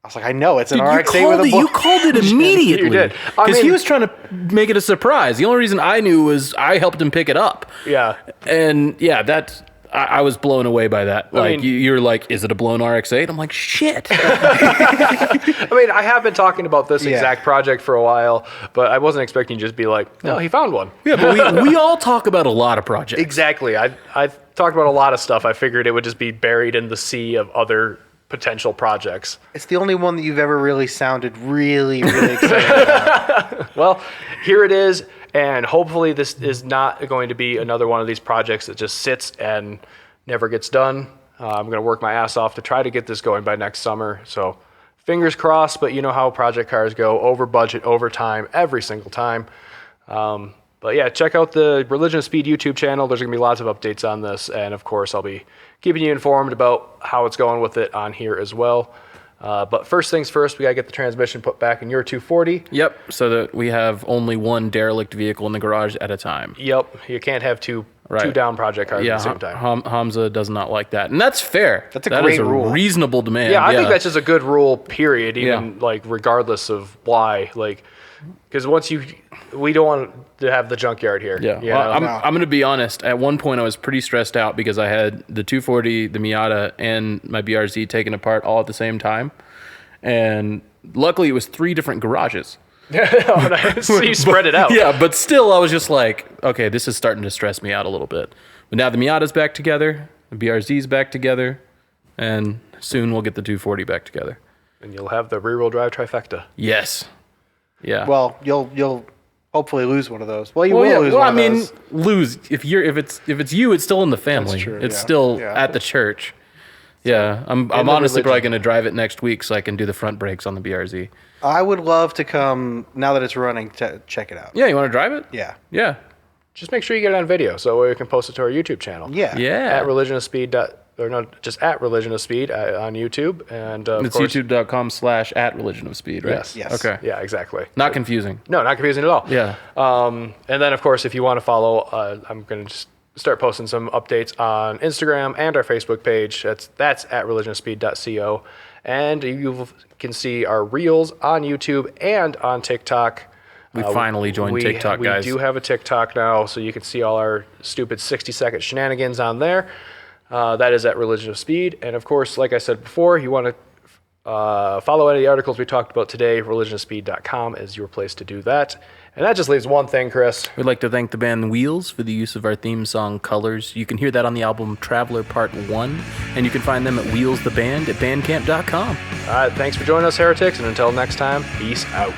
Speaker 3: I was like, I know, it's an RX-8 with a
Speaker 2: You called it immediately.
Speaker 1: You did.
Speaker 2: Because he was trying to make it a surprise. The only reason I knew was I helped him pick it up.
Speaker 1: Yeah.
Speaker 2: And yeah, I was blown away by that. Like,
Speaker 1: mean-
Speaker 2: you're like, is it a blown RX-8? I'm like, shit.
Speaker 1: I mean, I have been talking about this exact project for a while, but I wasn't expecting you to just be like, no, he found one.
Speaker 2: Yeah, but we all talk about a lot of projects.
Speaker 1: Exactly. I talked about a lot of stuff. I figured it would just be buried in the sea of other potential projects.
Speaker 3: It's the only one that you've ever really sounded really, really excited about.
Speaker 1: Well, here it is, and hopefully this is not going to be another one of these projects that just sits and never gets done. I'm going to work my ass off to try to get this going by next summer. So fingers crossed, but you know how project cars go, over budget, over time, every single time. But yeah, check out the Religion of Speed YouTube channel. There's going to be lots of updates on this. And of course, I'll be keeping you informed about how it's going with it on here as well. But first things first, we got to get the transmission put back in your 240.
Speaker 2: Yep, so that we have only one derelict vehicle in the garage at a time.
Speaker 1: Yep, you can't have two
Speaker 2: Right.
Speaker 1: down project cars at the same time.
Speaker 2: Hamza does not like that. And that's fair.
Speaker 3: That's a
Speaker 2: That
Speaker 3: great
Speaker 2: is a
Speaker 3: rule.
Speaker 2: reasonable demand.
Speaker 1: Yeah, I think that's just a good rule, period, even
Speaker 2: Yeah.
Speaker 1: like regardless of why. Like, because we don't want to have the junkyard here.
Speaker 2: Yeah,
Speaker 1: you
Speaker 2: well,
Speaker 1: know?
Speaker 2: I'm going to be honest. At one point, I was pretty stressed out because I had the 240, the Miata, and my BRZ taken apart all at the same time. And luckily, it was 3 different garages.
Speaker 1: Oh, nice. So you spread it out.
Speaker 2: Yeah, but still, I was just like, okay, this is starting to stress me out a little bit. But now the Miata's back together, the BRZ's back together, and soon we'll get the 240 back together.
Speaker 1: And you'll have the rear-wheel drive trifecta.
Speaker 2: Yes. Yeah.
Speaker 3: Well, you'll hopefully lose one of those. Well, you will lose
Speaker 2: well,
Speaker 3: one
Speaker 2: I
Speaker 3: of
Speaker 2: mean,
Speaker 3: those.
Speaker 2: lose if it's you, it's still in the family.
Speaker 3: true,
Speaker 2: It's
Speaker 3: yeah.
Speaker 2: still
Speaker 3: Yeah.
Speaker 2: at the church. Yeah, I'm
Speaker 1: the
Speaker 2: honestly probably
Speaker 1: religion.
Speaker 2: going to drive it next week so I can do the front brakes on the BRZ.
Speaker 3: I would love to come now that it's running to check it out.
Speaker 2: Yeah, you want to drive it?
Speaker 3: Yeah.
Speaker 2: Yeah.
Speaker 1: Just make sure you get it on video so we can post it to our YouTube channel.
Speaker 3: Yeah.
Speaker 2: Yeah.
Speaker 1: At Religion of Speed. Or no, just at Religion of Speed on YouTube. And of
Speaker 2: It's
Speaker 1: course,
Speaker 2: youtube.com/@religionofspeed, right?
Speaker 1: Yes.
Speaker 2: Okay.
Speaker 1: Yeah, exactly.
Speaker 2: Not confusing.
Speaker 1: No, not confusing at all.
Speaker 2: Yeah.
Speaker 1: And then, of course, if you want to follow, I'm going to just start posting some updates on Instagram and our Facebook page. That's at religionofspeed.co. And you can see our reels on YouTube and on TikTok.
Speaker 2: We finally joined TikTok, guys.
Speaker 1: We do have a TikTok now, so you can see all our stupid 60-second shenanigans on there. That is at Religion of Speed. And, of course, like I said before, you want to follow any of the articles we talked about today. religionofspeed.com is your place to do that. And that just leaves one thing, Chris.
Speaker 2: We'd like to thank the band Wheels for the use of our theme song, Colors. You can hear that on the album Traveler Part 1, and you can find them at Wheels the Band at bandcamp.com.
Speaker 1: All right, thanks for joining us, Heretics, and until next time, peace out.